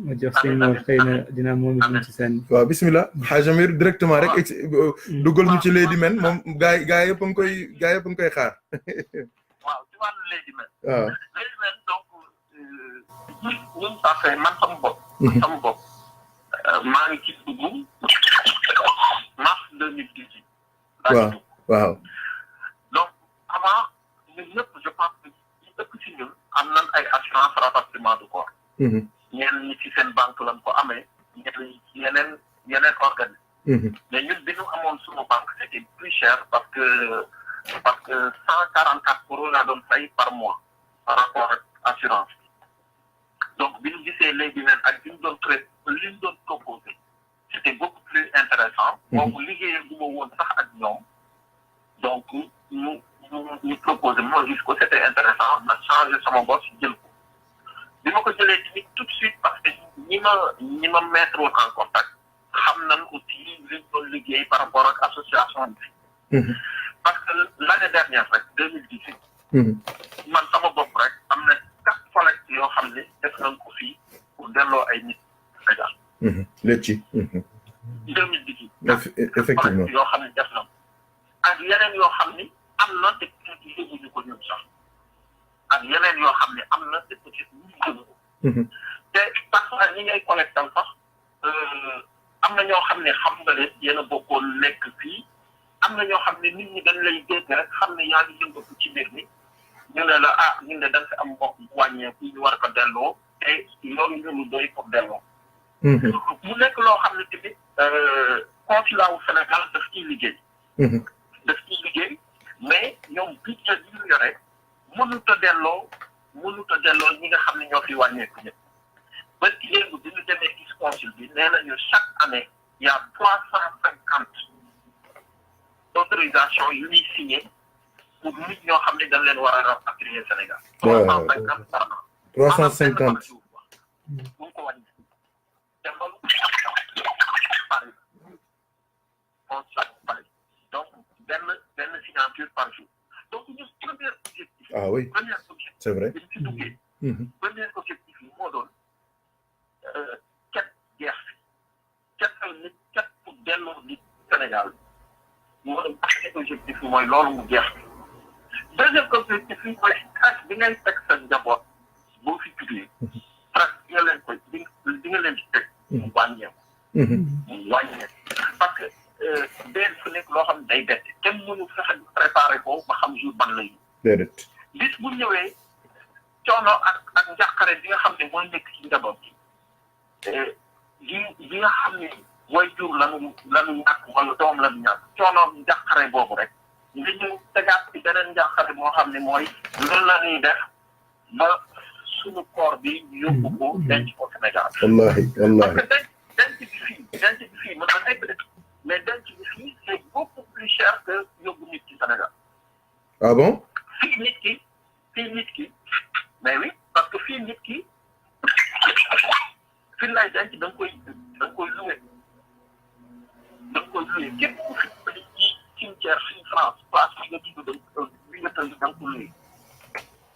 ma jox seen moom xëy na dina moom it ci sànni. waaw bismillah Hadj Amir directement rek dugal ñu ci Lady Men moom gaa yi yëpp a ngi koy xaar. waaw ci wàllu Lady Men. waaw Lady Men donc ñun ça fait man sama bopp. maa ngi ci dugg mars 2018. waaw. donc avant ñun ñëpp je pense que ñu ëpp ci ñun am nañ ay assurance rapatriement de corps. ñenn ñi ci seen banque lañ ko amee ñenn ñi ci yeneen organisme. mais ñun bi ñu amoon suñu banque c'était plus cher parce que 144 € laa doon fay par mois par rapport ak assurance bi donc bi ñu gisee Lady Men ak li ñu doon proposé c'était beaucoup plus intéressant. boobu liggéeyee bu ma woon sax ak ñoom donc ñu proposé moo gis ko c'était intéressant ma changé sama bopp jël ko bi ma ko jëlee tamit tout de suite parce que ñi ma mettre woon en contact xam nañ aussi li ñu doon liggéey par rapport ak association bi. parce que l'année dernière rek 2018. man sama bopp rek am na 4 collectes yoo xam ne def nañ ko fii pour delloo ay nit Sénégal. léegi ci. 2018. effectivement yoo xam ne def nañ ak yeneen yoo xam ni am na te peut-être yëguñu ko ñun sax ak yeneen yoo xam ne am na te peut-être ñu yëgu ko. te parfois ñi ngay collectal sax am na ñoo xam ne xam nga leen yéen a bokkoon nekk fii am na ñoo xam ne nit ñi dañ lay dégg rek xam ne yaa ngi yëngatu ci mbir mi ñu ne la ñu ne dañ fi am mbokk bu wàññeeku ñu war ko delloo te loolu ñu lu doy pour delloo. mu nekk loo xam ne tamit consulat wu Sénégal daf ciy liggéey. mais ñoom budget bi ñu yore mënut a delloo ñi nga xam ne ñoo fi wàññeeku ñëpp. ba ci léegi bi ñu demee gis consul bi nee nañu chaque année il y a 350 autorisations yu ñuy signé pour nit ñoo xam ne dañ leen war a rapatrier Sénégal. 350 par an. 350. bu ko wàññi. te loolu Paris donc benn signature par jour donc ñu premier objectif. ah oui c'est vrai. bi ñu ci duggee. premier objectif yi moo doon ket jeex fi ket pour delloo nit Sénégal moo doon premier objectif yi mooy loolu mu jeex fi deuxième objectif yi mooy trace bi ngay teg sa njaboot boo fi jugee trace bi nga leen koy di nga leen di teg mu wàññeeku. parce que benn fu nekk loo xam ne day bett kenn mënu fexe préparé ko ba xam jour ban lay. déedéet. bis bu ñëwee coono ak njàqare bi nga xam ne mooy nekk ci njaboot bi nga xam ne mooy jur lanu ñàkk wala doom lanu ñàkk coono njàqare boobu rek nga ñëw tegaat ci beneen njàqare moo xam ne mooy loolu la ñuy def ba suñu koor bi yóbbu ko denc ko Sénégal. wallahi parce que denc bi fii mën na nekk de mais denc bi fii c'est beaucoup plus cher que yóbbu nit ci Sénégal. ah bon. fii nit ki mais oui parce que fii nit ki fi lay denc da nga koy loué képp ku fi ci cimetière fii France place bi nga tudd bi nga tënk da nga ko loué.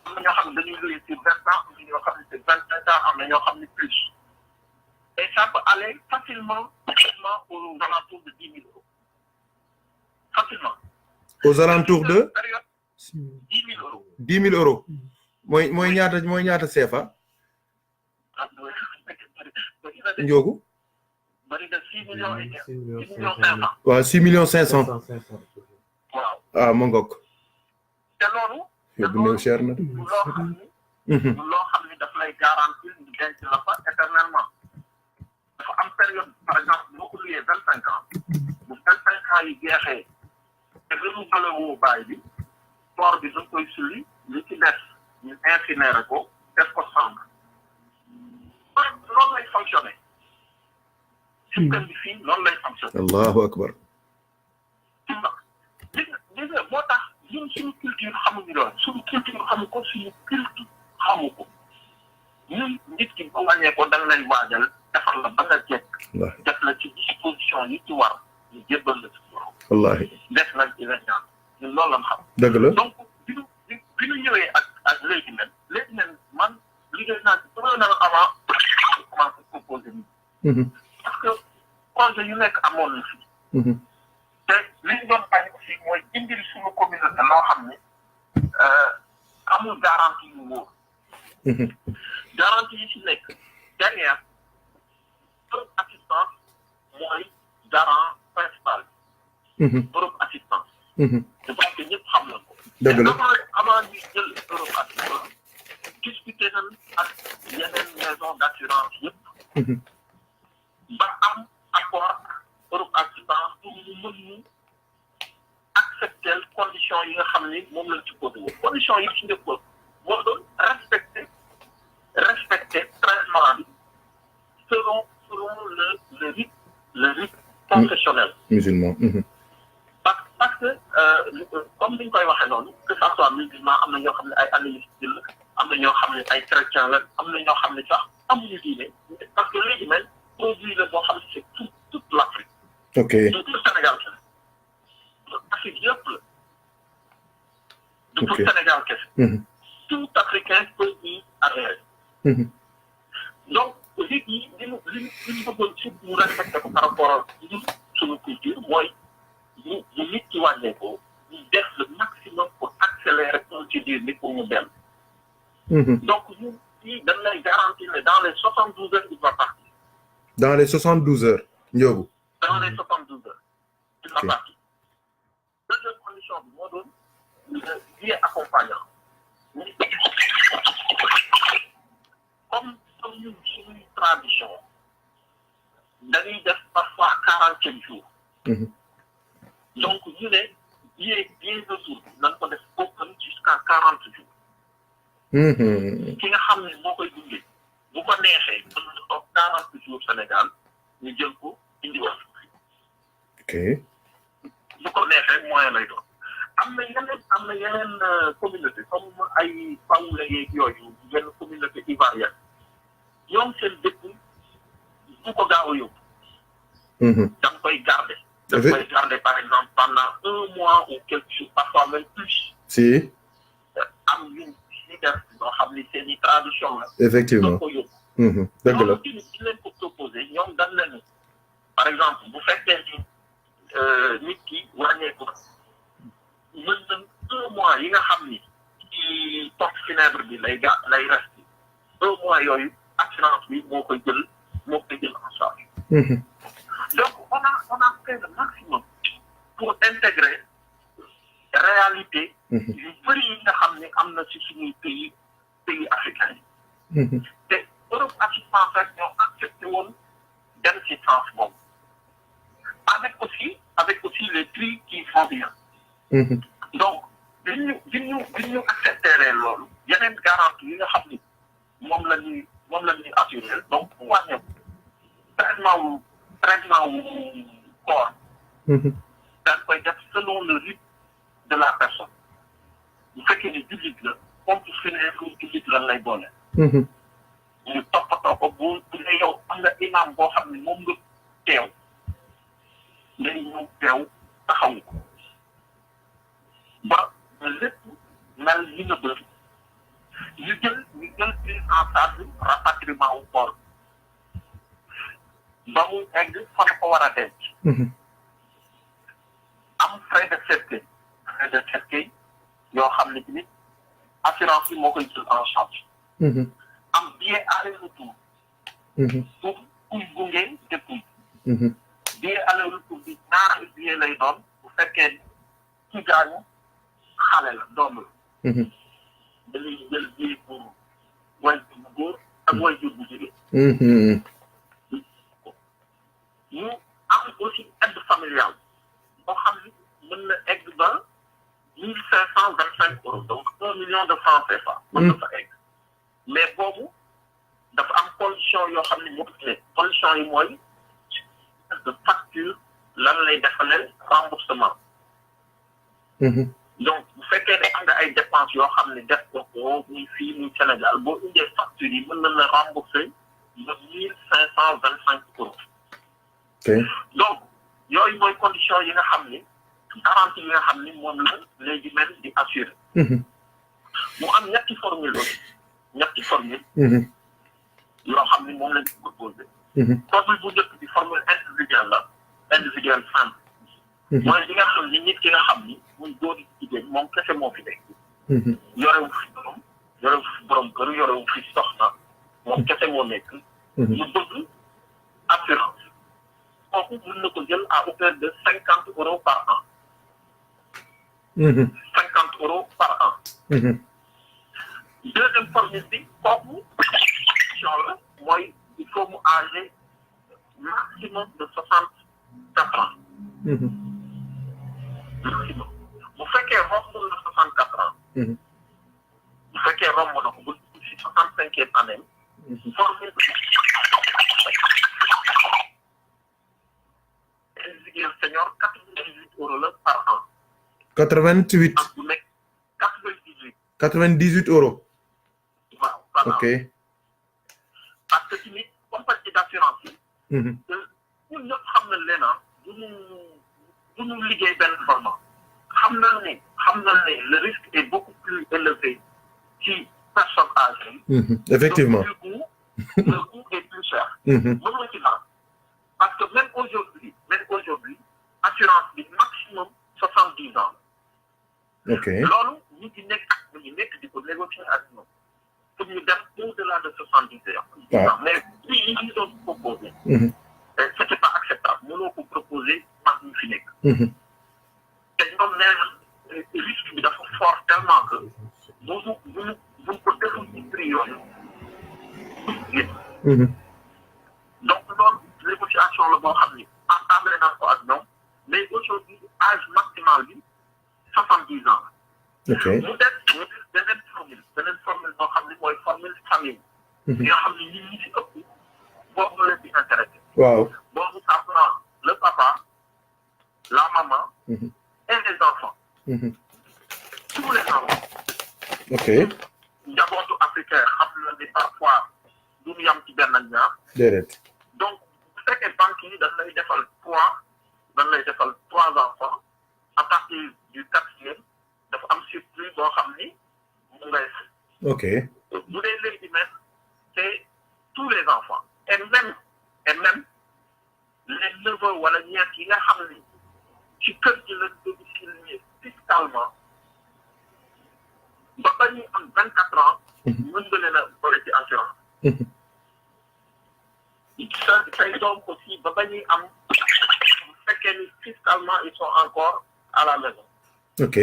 am na ñoo xam ne dañuy loué sur 20 ans am na ñoo xam ne c'est 25 ans am na ñoo xam ne plus et ça peut aller facilement aux alentours de 10 000 €. Facilement. aux alentours de. 10 000 €. 10 000 €. mooy ñaata CFA. Ndiogu. bari na 6 millions et 6 millions 500. waaw 6 millions 500. waaw. ah ma ngoog. te loolu. yóbbu néew cher na. loo xam ni daf lay garantir ñu denc la fa éternellement. dafa am période par exemple boo ko luyee 25 ans. bu 25 ans yi jeexee. te renouvelé woo baay bi. corps bi dañ koy sulli li ci des ñu incinéré ko def ko cendre. loolu lay fonctionné. système bi fii loolu lay fonctionné. allahu akbar. gis nga moo tax ñun suñu culture xamuñu loolu suñu culture xamu ko suñu culture xamu ko ñun nit ki ba wàññee ko da nga lay waajal defar la ba nga jekk. def la ci disposition yi ci war ñu jébbal la ci borom. wallahi def nag dina ñaan ñun loolu la xam. dëgg la donc bi ñu ñëwee ak léegi nen man liggéey naa ci bëggoon na avant commencé proposer nii. parce que projet yu nekk amoon na fi. te li ñu doon bañ aussi mooy indil suñu communauté loo xam ne amul garantie yu wóor. garantie yi ci nekk derrière Europe assistance mooy garant principal. Europe assistance. je pense que ñëpp xam na ko. dëgg la avant ñu jël Europe assistance discuter nañ ak yeneen maison d'assurance yëpp. ba am accord Europe assistance pour mu mën ñu accepter conditions yi nga xam ni moom lañ ci posé woon conditions yi ci njëkkoon moo doon respecter traitement bi selon le rite confessionnel musulman. parce que comme ni ñu koy waxee noonu que ça soit musulman am na ñoo xam ne ay animistes la am na ñoo xam ne ay chrétiens la am na ñoo xam ne sax amuñu diine parce que léegi même produit la boo xam ne c'est toute l'Afrique. ok tout le Sénégal kese Afrique yëpp la. du pour Sénégal kese. tout Africain peut y adhérer. donc nit ñi li ñu bëggoon surtout ñu respecté ko par rapport ak suñu culture mooy ñu nit ci wàññeekoo ñu def le maximum pour accélérer procédure bi pour mu dem. donc ñu fii dañ lay garantir ne dans les 72 heures il va partir. dans les 72 heures Ndiogou. dans les 72 heures il va partir. deuxième condition bi moo doon le billet accompagnant. comme ñun suñuy tradition dañuy def parfois 47 jours. donc ñu ne billet de retour nañ ko def open jusqu'à 40 jours. ki nga xam ne moo koy dundee bu ko neexee mën na toog 40 jours Sénégal ñu jël ko indiwaat. ok. bu ko neexee moyen lay doon. am na yeneen communauté comme ay Pawla yeeg yooyu yenn communauté ivoirienne ñoom seen dëkk bu ko gaaw a yóbbu. da nga koy garder. da nga koy garder par exemple pendant 1 mois ou quelques jours parfois même plus. si. am yu ñu def loo xam ni seen i tradition la. effectivement da ko yóbbu. dëgg la loolu ci leen ko proposé ñoom dañ leen par exemple bu fekkee ni nit ki wàññeeku mën na 1 mois yi nga xam ni ci porte funèbre bi lay rester 1 mois yooyu assurance bi moo koy jël en charge. donc on a fait le maximum pour intégrer réalité yu bëri yi nga xam ne am na ci suñuy pays africains yi. te Europe assistance rek ñoo accepté woon dem ci sens boobu avec aussi les prix qui vont bien. donc bi ñu accepté loolu yeneen garantie yi nga xam ni moom la ñuy assuré donc bu wàññeeku traitement wu corps. dañ koy def selon le rythme de la personne bu fekkee ni jullit la compte funèbre jullit lan lay boole. ñu toppatoo ko bu ne yow am nga imam boo xam ne moom nga teew ngay ñëw teew taxawu ko ba lépp mel li nga bëgg ñu jël prise en charge rapatriement wu corps ba mu egg fa la ko war a denc. am frais de cercueil yoo xam ne tamit assurance bi moo koy jël en charge. am billet aller-retour. pour kuy gunge dëkkuy. billet aller-retour bi ñaari billet lay doon bu fekkee ci gaañu xale la doom la. dañuy jël billet pour waajur bu góor ak waajur bu jigéen. ñu am aussi aide familiale boo xam ni mën na egg ba 1525 euros donc 1 million de francs CFA. mën na fa egg mais boobu dafa am condition yoo xam ne moo ci nekk condition yi mooy de facture lan lay defalee remboursement. donc bu fekkee ne am nga ay dépenses yoo xam ne def ko muy fii muy Sénégal boo indee facture yi mën na la rembourser ba 1525 euros. donc yooyu mooy condition yi nga xam ni garantie yi nga xam ni moom la léegi mel di assurer. mu am ñetti formule yoo xam ni moom lañ ko proposé. formule bu njëkk bi formule individuelle la individuelle simple. mooy li nga xam ni nit ki nga xam ni muy góor jigéen moom kese moo fi nekk. yorewu fi borom kër yorewu fi soxna moom kese moo nekk. mu bëgg assurance. kooku mën na ko jël à hauteur de 50 € par an. 50 € par an. Deuxième formule bi kooku la mooy il faut mu âgé maximum de 64 ans. maximum bu fekkee romb na 64 ans. bu fekkee romb na ko bu ci 65e année. formule individuel senior 98 € la par an. 88. ak bu nekk 98. 98 €. waaw par an. ok. parce que tamit compagnie d'assurance yi. ñun ñëpp xam nañ leen du ñu liggéey benn format. xam nañ ne le risque est beaucoup plus élevé ci personnes âgées. effectivement. donc le coût est plus cher. mën nga ci naan parce que même aujourd'hui assurance bi maximum 70 ans. ok. loolu ñu nekk di ko négocier ak ñoom pour ñu dem au-delà de 70 ans. mais prix yi ñu doon proposé. c'était pas acceptable mënoo ko proposer mag ñu fi nekk. te ñoom nee na risque bi dafa fort tellement que bu ko deful ci prix yooyu donc loolu négociation la boo xam ni entamé nañ ko ak ñoom mais aujourd'hui âge maximal bi 70 ans. ok. mu des beneen formule boo xam ni mooy formule famille. bi nga xam ni nit ñi ci ëpp boobu leen di intéressé. waaw. boobu ça prend le papa la maman. et les enfants. tous les enfants. ok. njabootu africain xam na ni parfois du ñu yam ci benn ñaar. déedéet. donc bu fekkee banque yi dañ lay defal 3 enfants à partir du 4e dafa am surplus boo xam ni mu ngay. ok. bu dee léegi même c'est tous les enfants et même les neveux wala ñeent yi nga xam ni ci kër gi la domicilié fiscalement ba ba ñuy am 24 ans. mën nga leen a boole ci assurance. say doom aussi ba ba ñuy am bu fekkee ni fiscalement ils sont encore à la maison. ok.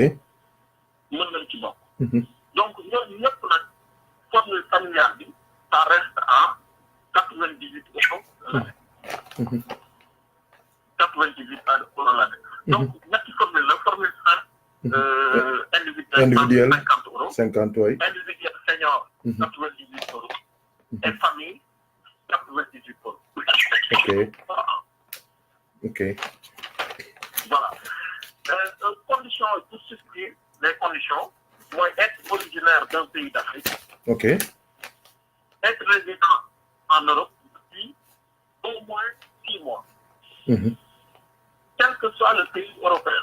mën nañ ci bokk. donc ñooñu ñëpp nag formule familiale bi ça reste à 98 €. 98 € la nekk. donc ñetti formule la formule simple. individuel 50 €. 50 oui. individuel senior 98 €. et famille 98 €. ok. ok. voilà conditions pour souscrire les conditions mooy être originaire d'un pays d'Afrique. ok. être résident en Europe depuis au moins 6 mois. Quel que soit le pays européen.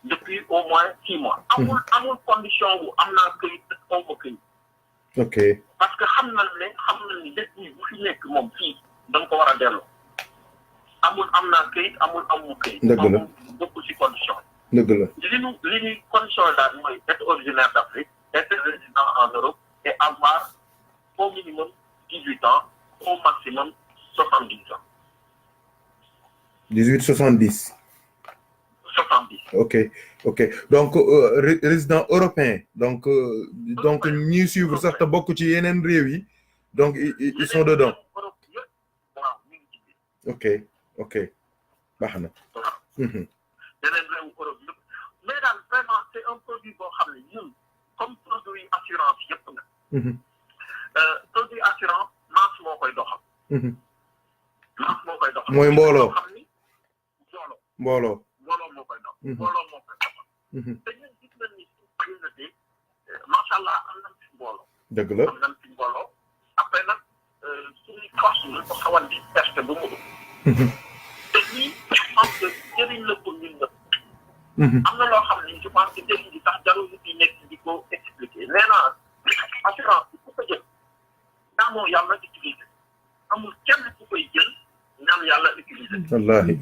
Depuis au moins 6 mois. amul condition wu am naa këyit aw ma këyit. ok. parce que xam nañ ni dëkk yi bu fi nekk moom fii da nga ko war a delloo. am naa këyit amul këyit. dëgg la bokk ci condition yi. dëgg la. li ñuy condition yi daal mooy être originaire d'Afrique, être résident en Europe et avoir au minimum 18 ans, au maximum 70 ans. 18-70. 70. ok. donc résident européen donc ñi suivre sax te bokk ci yeneen réew yi donc ils sont dedans. ok baax na. yeneen réew Europe yëpp mais daal vraiment c'est un produit boo xam ne ñun comme produit assurance yëpp na. produit assurance masse moo koy doxal. mooy mbooloo. mbooloo moo koy dox. mbooloo moo koy doxal. te ñun gis nañ ni suñu communauté macha allah am nañ ci mbooloo. dëgg la am nañ ci mbooloo après nag suñuy force la ko xawan di perte ba mu. te lii je pense que njëriñ la pour ñun ñëpp. am na loo xam ni je pense que njëriñ bi sax jarul nit yi nekk di ko expliquer nee naa assurance bi ku ko jël ñaamoo yàlla utiliser amul kenn ku koy jël ñaan yàlla utiliser. wallaahi.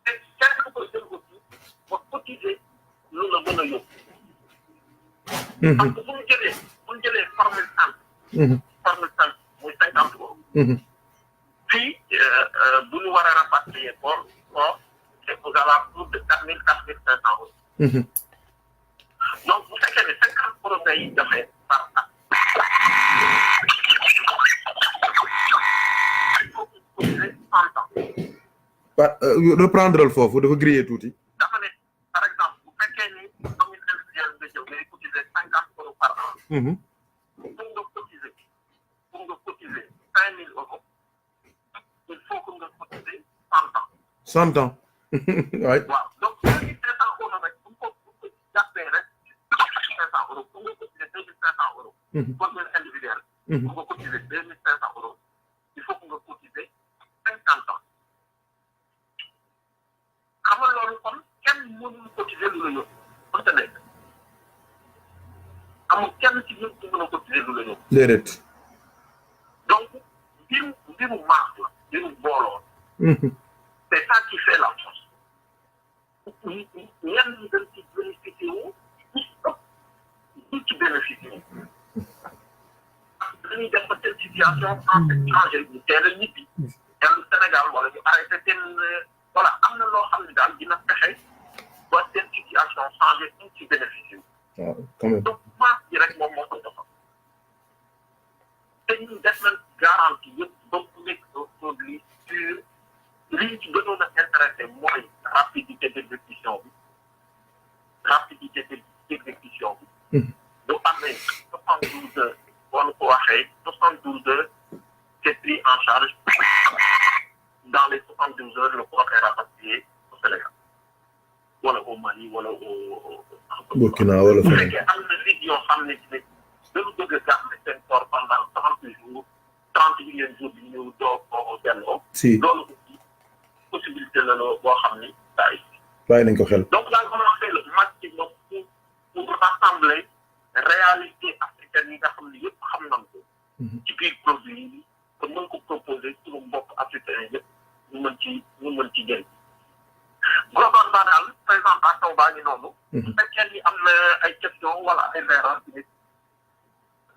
te kenn ku koy jël aussi ba cotiser lu la mën a yóbbu. parce que bu ñu jëlee formule simple. formule simple muy 50 euros. Puis bu ñu war a rapatrier pour c'est aux alentours de 4,500 euros. Donc bu fekkee ne 50 euros ngay joxe par at. il faut que ñu cotiser 100 ans. reprendre foofu dafa griller tuuti. dafa ne par exemple bu fekkee ni commune industrielle nga jël ngay cotiser 50 euros par an. pour nga cotiser 5 000 euros. il faut que nga cotiser 100 ans. 100 ans. waay. waaw donc 2500 euros rek bu ko jàppee rek 2500 euros pour nga cotiser 2500 euros. formule individuelle. pour nga cotiser 2500 euros. il faut que nga cotiser 50 ans. xam nga loolu kon kenn mënul cotiser lu la yóbbu mënta nekk amul kenn ci ñun ku mën a cotiser lu la yóbbu. déedéet. donc mbiru maas la mbiru booloo. c'est ça qui fait la force. ñenn ñi dañ ci bénéficié wu ñu ci bénéficié wu. parce que dañuy dem ba seen situation en étranger ñu teel a ñibbi. dellu Sénégal wala ñu arrêté seen voilà am na loo xam ne daal dina fexe ba seen situation changé ñu ci bénéficié wu. waaw quand même. donc maas bi rek moom moo koy defal. te ñun def nañ garantie yëpp ba mu nekk un produit sûr. li ñu ci gënoon a intéressé mooy rapidité d'exécution bi bu amee 72 heures boo ko waxee 72 heures c'est pris en charge dans les 72 heures le corps est rapatrié au Sénégal wala au Mali wala au Burkina wala bu fekkee am na nit yoo xam ne ci dañu bëgg a garder seen corps pendant 30 jours 31 jours bi ñëw doo ko delloo. si loolu possibilité la loo boo xam ni daay. bàyyi nañ ko xel. donc daal on a fait le maximum pour rassembler réalité africaine yi nga xam ne yëpp xam nañ ko. ci biir produit yi que mën ko proposer suñu mbokk africain yëpp ñu mën ci jëriñ. globalement daal présentation baa ngi noonu. bu fekkee ni am na ay questions wala ay leeral tamit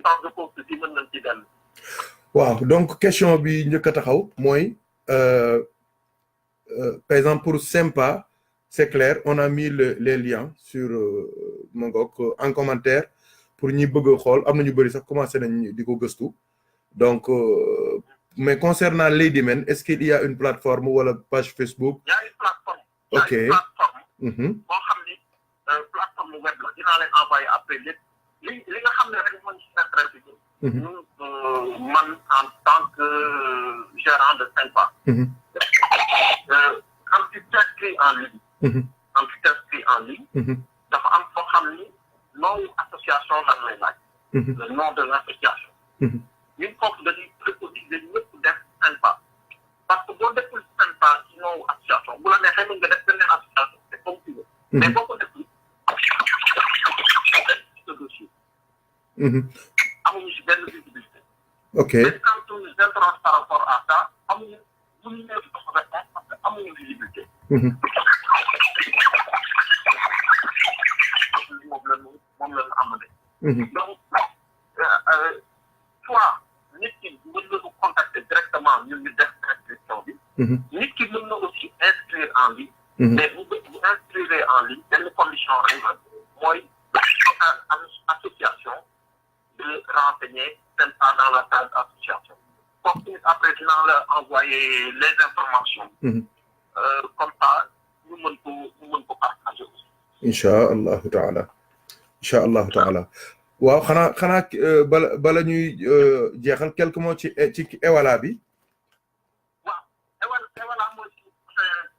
sans de compte si mën nañ ci dellu. waaw donc question bi njëkk a taxaw mooy par exemple pour Sympa c'est clair on a mis les liens sur Mongok en commentaire pour ñi bëgg a xool am na ñu bëri sax commencé nañ di ko gëstu donc mais concernant Ladymen est-ce qu'il y a une plateforme wala page Facebook. Il y a une plateforme. ok boo xam ni plateforme web la dinaa leen envoyer après lépp li nga xam ne rek mooy ci intéressé ñun man en tant que gérant de Sympa. quand tu t'inscris en ligne. dafa am foo xam ni nom association lan lay laaj. le nom de l'association. ñun foofu dañuy préconiser ñëpp def Sympa parce que boo deful Sympa ci nom association bu la neexee mën nga def beneen association c'est comme tu veux. mais boo ko deful ce dossier. amuñu si benn visibilité. ok mais quand on nous interroge par rapport à ça amuñu mënuñu ñëw di dox réponse parce que amuñu visibilité. moom la ñu amale. donc soit nit ki mën na ko contacter directement ñun ñu def inscription bi. nit ki mën na aussi inscrire en ligne. mais bu inscrire en ligne benn condition rek la mooy association de renseigner Sympa dans la case association. comme après dinaa la envoyer les informations. comme ça ñu mën ko partager aussi. incha allahu taala waaw xanaa bala ñuy jeexal quelques mots ci Ewala bi. waaw Ewala mooy ci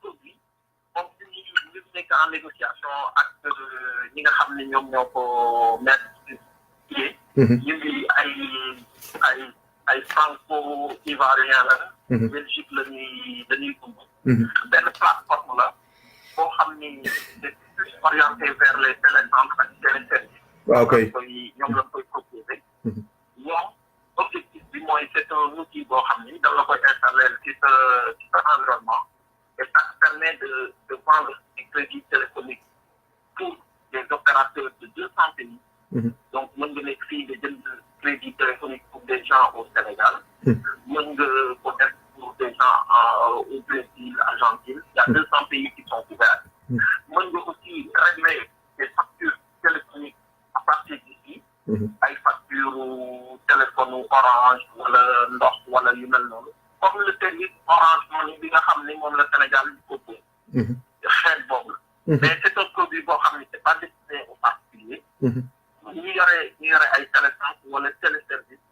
produit moom ñu nekk en négociation ak ñi nga xam ne ñoom ñoo ko mettre sur pied. ñu ngi ay franco-ivoirien la. Belgique dañuy dund. benn plateforme la orienté vers les télécentres ak téléservices. waaw kay ñoom la koy proposé. ñoom objectif bi mooy c'est un outil boo xam ni da la koy installer ci sa environnement et ça permet de vendre des crédits téléphoniques pour des opérateurs de 200 pays. Donc mën nga nekk fii nga jënd crédit téléphonique pour des gens au Sénégal. mën nga ko def pour des gens au Brésil, Argentine. Il y a 200 pays qui sont couverts. mën nga aussi régler des factures téléphoniques à partir d'ici. ay facture téléphone Orange wala ndox wala yu mel noonu comme le service Orange Money bi nga xam ni moom la Sénégal di propose. xeet boobu la. mais c'est un produit boo xam ni c'est pas destiné aux particuliers. ñu yore ay télécentre wala téléservice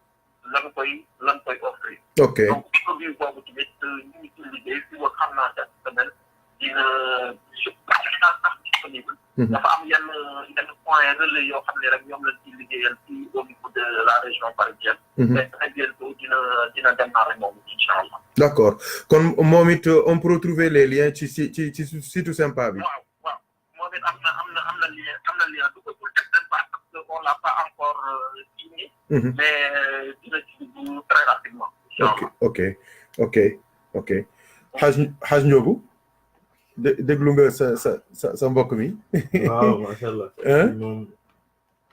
lan koy offrir. ok donc produit boobu tamit ñu ngi ci liggéey si wa xam naa cette semaine dina sax disponible. dafa am yenn point relais yoo xam ne rek ñoom lañ ciy liggéeyal fii au niveau de la région parisienne. mais très bientôt dina démarrer moom incha allah. d'accord kon moom it on peut retrouver les liens ci site Sympa bi. waaw moom it am na lien du ko pour teg Sympa parce que on l'a pas encore signé. mais dina ci dugg très rapidement. incha allah ok Hadj Ndiogou déglu nga sa mbokk mi. waaw macha allah. moom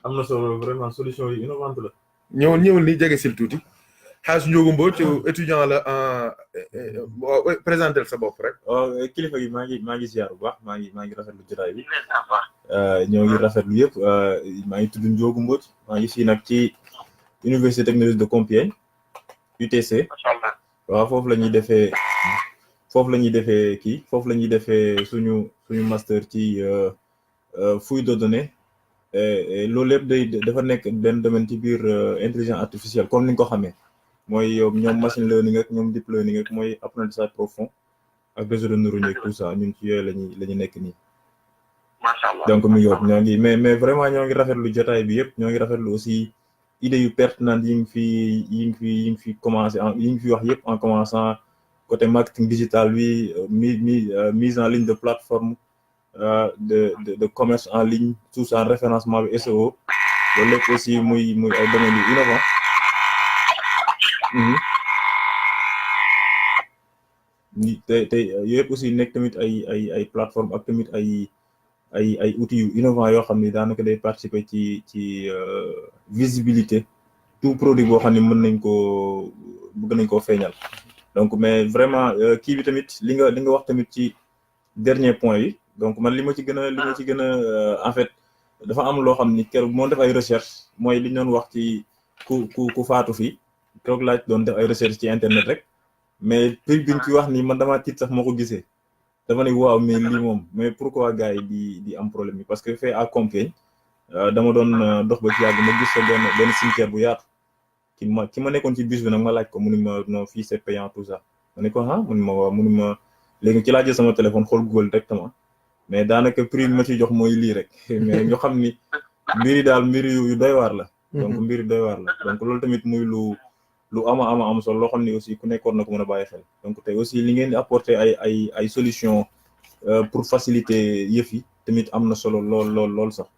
am na solo vraiment solution yi innovante la. ñëwul ni jege sil tuuti. Hadj Ndiogou Mbodj étudiant la en présentel sa bopp rek. waaw kilifa gi maa ngi ziar bu baax maa ngi rafetlu jotaay bi. ñoo ngi rafetlu yëpp maa ngi tudd Ndiogou Mbodj maa ngi fii nag ci université technologique de Compiègne UTC. waaw foofu la ñuy defee suñu master ci fouille de données loolu lépp dafa nekk benn domaine ci biir intelligence artificielle comme ni nga ko xamee mooy ñoom machine learning ak ñoom deep learning ak mooy apprentissage profond ak réseau de neurones ak tout ça ñun ci yooyu la ñu nekk nii. macha allah donc mi ngi ñoo ngi mais vraiment ñoo ngi rafetlu jotaay bi yëpp ñoo ngi rafetlu aussi idées yu pertinentes yi ngi fi commencé yi ngi fi wax yëpp en commençant côté marketing digital bi mise en ligne de plateforme de commerce en ligne tout ça référencement bi SEO loolu lépp aussi muy ay domaines yu innovants. te yëpp aussi nekk tamit ay plateforme ak tamit ay outils yu innovants yoo xam ni daanaka day participer ci visibilité tout produit boo xam ne bëgg nañ koo feeñal. donc mais vraiment kii bi tamit li nga wax tamit ci dernier point yi donc man li ma ci gën a en fait dafa am loo xam ni keroog moo def ay recherche mooy li ñu doon wax ci ku faatu fii keroog laaj doon def ay recherche ci internet rek mais prix bi ñu ci wax ni man damaa tiit sax moo ko gisee dafa ne waaw mais lii moom mais pourquoi gars yi di am problème yi parce que fait à Compiègne dama doon dox ba ci yàgg ma gis sa benn cimetière bu yaatu ki ma nekkoon ci bus bi nag ma laaj ko mu ni ma non fii c'est payant tout ça ma ne ko mu ni ma waaw mu ni ma léegi ci laa jël sama téléphone xool Google directement mais daanaka prix bi ma ci jox mooy lii rek mais ñu xam ni mbiri daal mbiri yu doy waar la donc mbiri doy waar la donc loolu tamit muy lu ama am solo loo xam ni aussi ku nekkoon na ko mën a bàyyi xel donc tey aussi li ngeen di apporter ay solution pour faciliter yëf yi tamit am na solo lool sax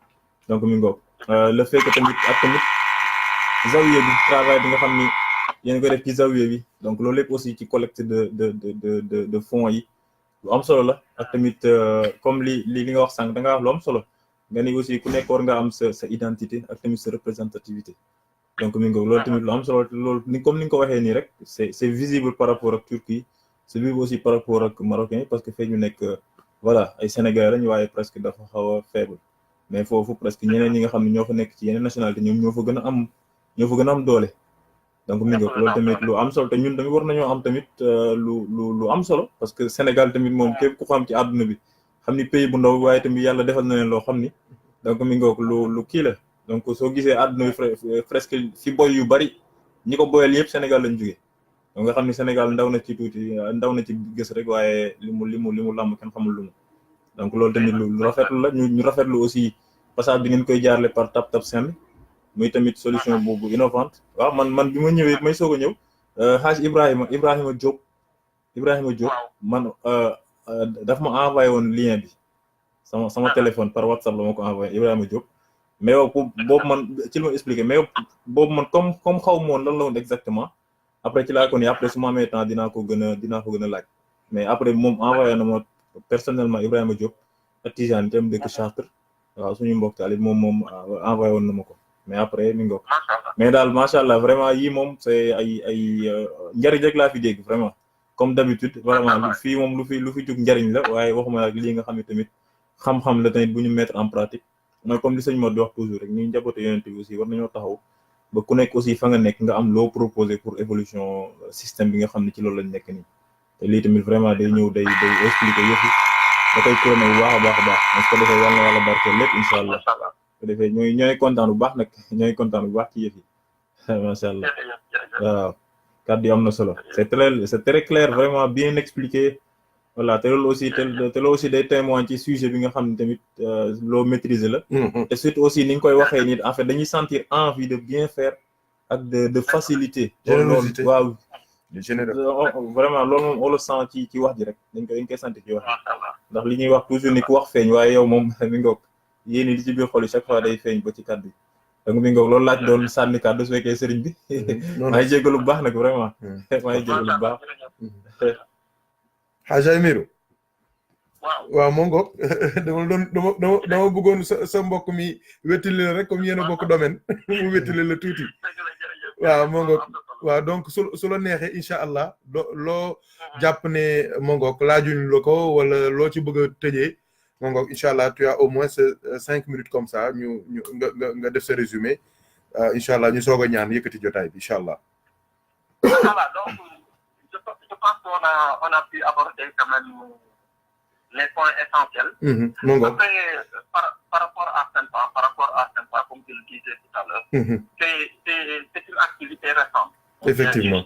donc mi ngoog le fait que tamit zawiya bi travail bi nga xam ni yéen ko def ci zawiya bi donc loolu lépp aussi ci collecte de fonds yi lu am solo la ak tamit comme li nga wax sànq da nga wax lu am solo nga ni aussi ku nekk war nga am sa identité ak tamit sa représentativité donc mi ngoog loolu tamit lu am solo loolu comme ni nga ko waxee nii rek c'est visible par rapport ak Turquie c'est visible aussi par rapport ak Marocains parce que fee ñu nekk voilà ay Sénégalais lañu waaye presque dafa xaw a faible mais foofu presque ñeneen ñi nga xam ne ñoo fa nekk ci yeneen nationalité ñoom ñoo fa gën a am doole donc mi ngoog loolu tamit lu am solo te ñun tamit war nañoo am tamit lu am solo parce que Sénégal tamit moom képp ku xam ci àdduna bi xam ni pays bu ndaw waaye tamit yàlla defal na leen loo xam ni donc mi ngoog lu kii la donc soo gisee àdduna bi presque fi boy yu bari ñi ko boyal yëpp Sénégal lañ jógee donc nga xam ni Sénégal ndaw na ci gës rek waaye li mu làmb kenn xamul lu mu donc loolu tamit lu rafetlu la ñu rafetlu aussi passage bi ngeen koy jaarale par Tap Send muy tamit solution bu innovante waaw man bi ma ñëwee may soog a ñëw Hadj Ibrahima Diop man daf ma envoyé woon lien bi sama téléphone par WhatsApp la ma ko envoyé Ibrahima Diop mais yow boobu man ci la ma expliqué mais yow boobu man comme xaw ma woon lan la woon exactement après ci laa ko ni après su ma amee temps dinaa ko gën a laaj mais après moom envoyé na ma personnellement Ibrahima Diop ak Tijane tam dëkk Chartres waaw suñu mbokk talib moom envoyé woon na ma ko mais après mi ngi ko mais daal macha allah vraiment yii moom c'est ay njariñ rek laa fi dégg vraiment comme d'habitude vraiment fii moom lu fi jug njariñ la waaye waxuma ak lii nga xam ne tamit xam-xam la tamit bu ñu mettre en pratique mooy comme li sëñ Modou di wax toujours rek ñuy njaboote yonent bi aussi war nañoo taxaw ba ku nekk aussi fa nga nekk nga am loo proposer pour évolution système bi nga xam ne ci loolu lañ nekk nii te lii tamit vraiment day ñëw day expliquer yëpp da koy couronné bu baax a baax parce que defee yàlla na yàlla barkeel lépp incha allah ko defee ñooy kontaan bu baax nag ñooy kontaan bu baax ci yëf yi macha allah waaw kàddu yi am na solo c'est très clair vraiment bien expliqué voilà te loolu aussi day témoin ci sujet bi nga xam ne tamit loo maîtriser la et surtout aussi ni nga koy waxee nit en fait dañuy sentir envie de bien faire ak de facilité générosité waaw vraiment loolu moom on le sent ci wax ji rek dañ koy sentir ci wax ndax li ñuy wax toujours ni ku wax feeñ waaye yow moom mi ngoog yéen li ci biir xol yi chaque fois day feeñ ba ci kàddu yi donc mi ngoog loolu laaj doon sànni kàddu su fekkee sëriñ bi maa ngi jégalu bu baax nag vraiment maa ngi jégalu bu baax Hadj Aymérou waaw moo ngoog dama bëggoon sa mbokk mi wettali la rek comme yéen a bokk domaine mu wettali la tuuti waaw moo ngoog waaw donc su la neexee incha allah loo jàpp ne moo ngoog laajuñ la ko wala loo ci bëgg a tëjee moo ngoog incha allah tu as au moins 5 minutes comme ça ñu nga def sa résumé incha allah ñu soog a ñaan yëkkati jotaay bi incha allah. Voilà, donc je pense qu'on a pu aborder quand même les points essentiels. Après, par rapport à Sempa, comme je le disais tout à l'heure, c'est une activité récente. Effectivement.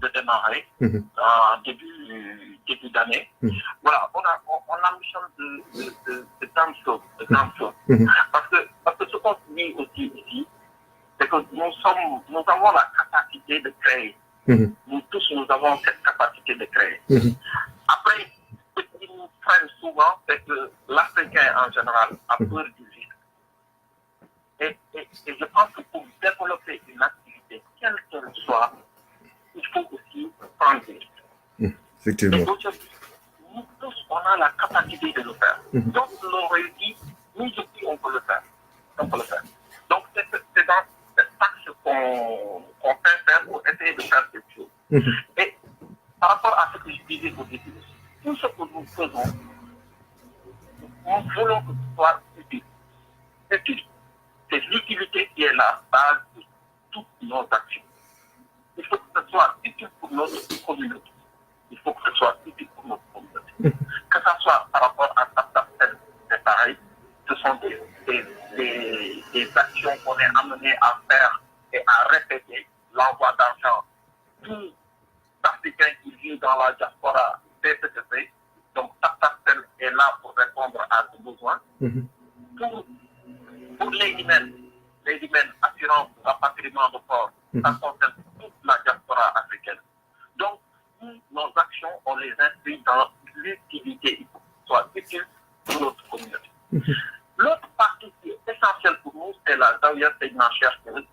De démarrer début d'année. Voilà, on ambitionne de grandes choses. Parce que ce qu'on dit aussi ici, c'est que nous avons la capacité de créer. Nous tous, nous avons cette capacité de créer. Après, ce qui nous freine souvent, c'est que l'Africain en général a peur du risque. Et je pense que pour développer une activité, quelle qu'elle soit, il faut aussi prendre des risques. Effectivement. Et aujourd'hui, nous tous, on a la capacité de le faire. Donc, l'on réussit, nous aussi, on peut le faire. Donc, c'est dans cette axe qu'on peut faire pour essayer de faire quelque chose. Et par rapport à ce que je disais au début, tout ce que nous faisons, nous voulons que ce soit utile. C'est l'utilité qui est la base de toutes nos actions. Il faut que ce soit utile pour notre communauté. Que ce soit par rapport à ça, c'est pareil. Ce sont des actions qu'on est amené à faire et à répéter. L'envoi d'argent. Tout Africain qui vit dans la diaspora fait ce que c'est. Donc, TapTapSend est là pour répondre à ce besoin. Pour les IMEN assurance rapatriement de corps, ça concerne toute la diaspora africaine. Donc, nos actions, on les inscrit dans l'utilité. Il faut que ce soit utile pour notre communauté. L'autre partie qui est essentielle pour nous, c'est la Zawiya Seydina Cheikh de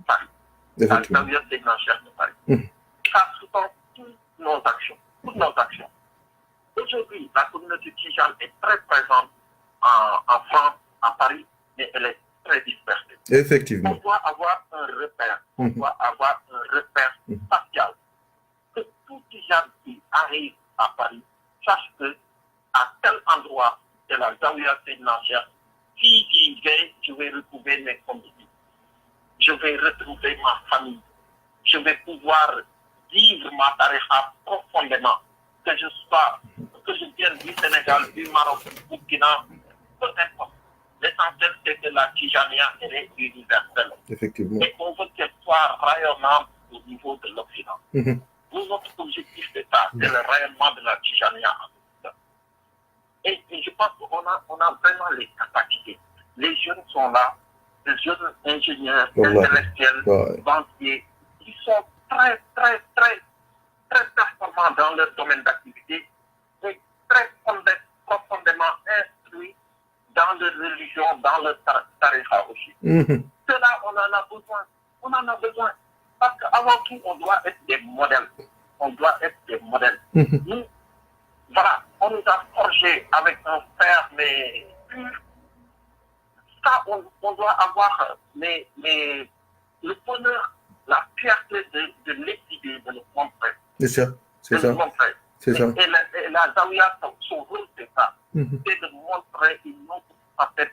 Paris. La Zawiya Seydina Cheikh de Paris. Ça sous-tend toutes nos actions. Aujourd'hui, la communauté tijane est très présente en France, à Paris, mais elle est très dispersée. Effectivement. On doit avoir un repère spatial. Que tout tijane qui arrive à Paris sache que à tel endroit, c'est la Zawiya Seydina Cheikh. Si j'y vais, je vais retrouver mes convictions. Je vais retrouver ma famille. Je vais pouvoir vivre ma tariqa profondément. Que je vienne du Sénégal, du Maroc, du Burkina, peu importe. L'essentiel, c'est que la Tijania est universelle. Effectivement. Et on veut qu'elle soit rayonnante au niveau de l'Occident. Notre objectif, c'est ça, c'est le rayonnement de la Tijania en Occident. Et je pense qu'on a vraiment les capacités. Les jeunes sont là, les jeunes ingénieurs, intellectuels, banquiers, qui sont très performants dans leur domaine d'activité et très profondément instruits de religion dans le tariqa aussi. Cela, on en a besoin. On en a besoin. Parce qu'avant tout, on doit être des modèles. On doit être des modèles. Nous, voilà, on nous a forgés avec un fer, mais pur. Ça, on doit avoir le bonheur, la fierté de l'exhiber, de le montrer. C'est ça, c'est ça. C'est ça. Et la Zawiya, son rôle, c'est ça. C'est de montrer une autre facette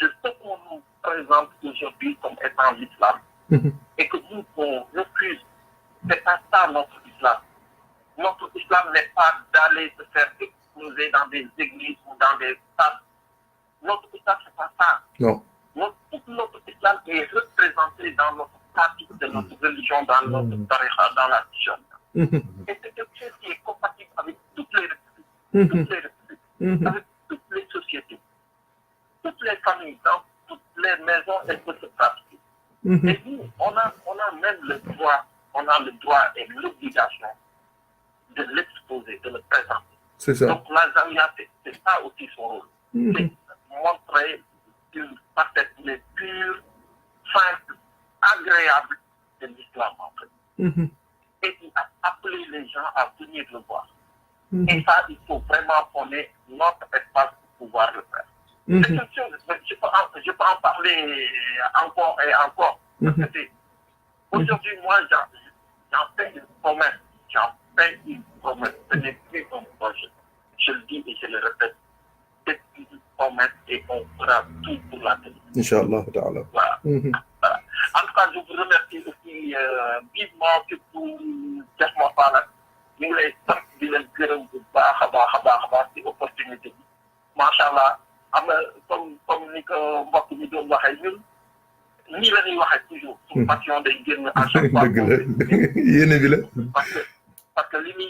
de ce qu'on nous présente aujourd'hui comme étant l'islam. Et que nous, on refuse. C'est pas ça notre islam. Notre islam n'est pas d'aller se faire exploser dans des églises ou dans des stades. Notre islam, c'est pas ça. Non. Tout notre islam est représenté dans notre pratique de notre religion, dans notre tariqa, dans la vision. Et c'est quelque chose qui est compatible avec toutes les républiques, avec toutes les sociétés, toutes les familles, dans toutes les maisons, elles peuvent se pratiquer. Et nous, on a même le droit et l'obligation de l'exposer, de le présenter. C'est ça. Donc la Zawiya, c'est ça aussi son rôle. C'est montrer une facette les pure, simple, agréable de l'islam en fait. Et puis appeler les gens à venir le voir. Et ça, il faut vraiment qu'on ait notre espace pour pouvoir le faire. C'est quelque chose, je peux en parler encore et encore. Parce que aujourd'hui, moi, j'en fais une promesse. Ce n'est plus un projet. Je le dis et je le répète. C'est une promesse et on fera tout pour la tenir. Inch'Allah ta'ala. Voilà. Voilà. En tout cas, je vous remercie aussi vivement surtout Thierno Fall. ñu ngi lay sant di leen gërëm bu baax a baax ci opportunité bi macha allah am na comme ni ko mbokk mi doon waxee ñun nii la ñuy waxee toujours. suñu passion day génn à chaque fois. dëgg la yéene bi la. parce que li ñuy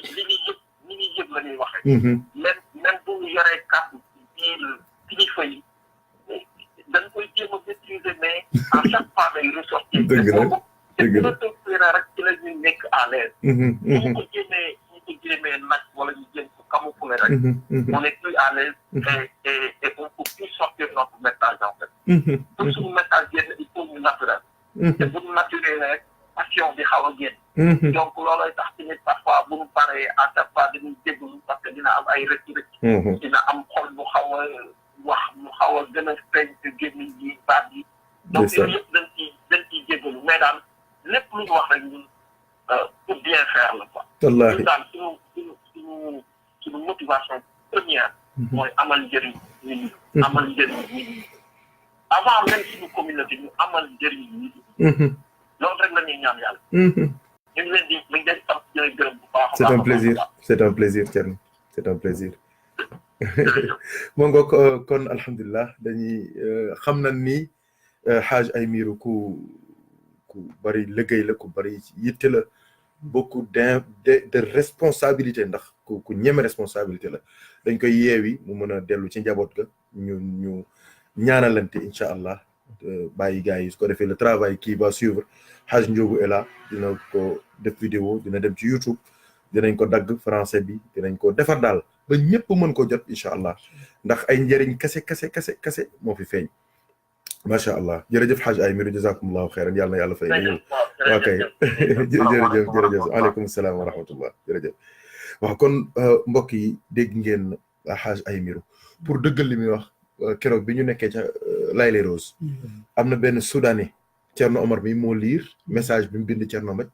yëg la ñuy waxee. même bu ñu yoree kàddu biir kilifa yi dañ koy jéem a maîtriser mais à chaque fois day ressortir. dëgg la dëgg la te rek ci la ñuy nekk à l'aise. ñu ko jéemee nag wala ñu jéem ko camoufler rek. on est plus à l'aise et on peut plus sortir notre message en fait. pour suñu message génn il faut ñu naturel. te bu ñu naturel rek passion bi xaw a génn. donc loolooy tax ci nit parfois bu ñu paree à chaque fois dañuy déglu parce que dina am ay rëcc. dina am xol bu xaw a wax mu xaw a gën a feeñ te gémmiñ yi baat yi. donc yooyu yëpp dañ ciy jégalu mais daal lépp lu ñu wax rek ñun pour bien faire la quoi. wallaahi ñun daal suñu motivation première. mooy amal njëriñ nit ñi. amal njëriñ nit ñi. avant même suñu communauté ñu amal njëriñ nit ñi. loolu rek la ñuy ñaan yàlla. ñu ngi leen di sant di leen gërëm bu baax. c'est un plaisir c'est un plaisir Thierno c'est un plaisir. moo ngoog kon alhamdulilah dañuy xam na ni Hadj Aymirou ku bari liggéey la ku bari yitte la beaucoup de responsabilité ndax ku ñeme responsabilité la dañ koy yeewi mu mën a dellu ci njaboot ga ñu ñaanalante incha allah bàyyi gars yi su ko defee le travail qui va suivre Hadj Ndiogou est là dina ko def vidéo dina dem ci YouTube dinañ ko dagg français bi dinañ ko defar daal ba ñëpp mën ko jot incha allah ndax ay njëriñ kese moo fi feeñ macha allah jërëjëf Hadj Aymirou jazakumullahu xeyran yàlla na yàlla fay yow waaw kay jërëjëf aleykum salaam wa rahmatullah jërëjëf waaw kon mbokk yi dégg ngeen Hadj Aymirou pour dëggal li muy wax keroog bi ñu nekkee ca Laylé Rose am na benn soudanais Thierno Omar mi moo lire message bi mu bind Thierno Mbaj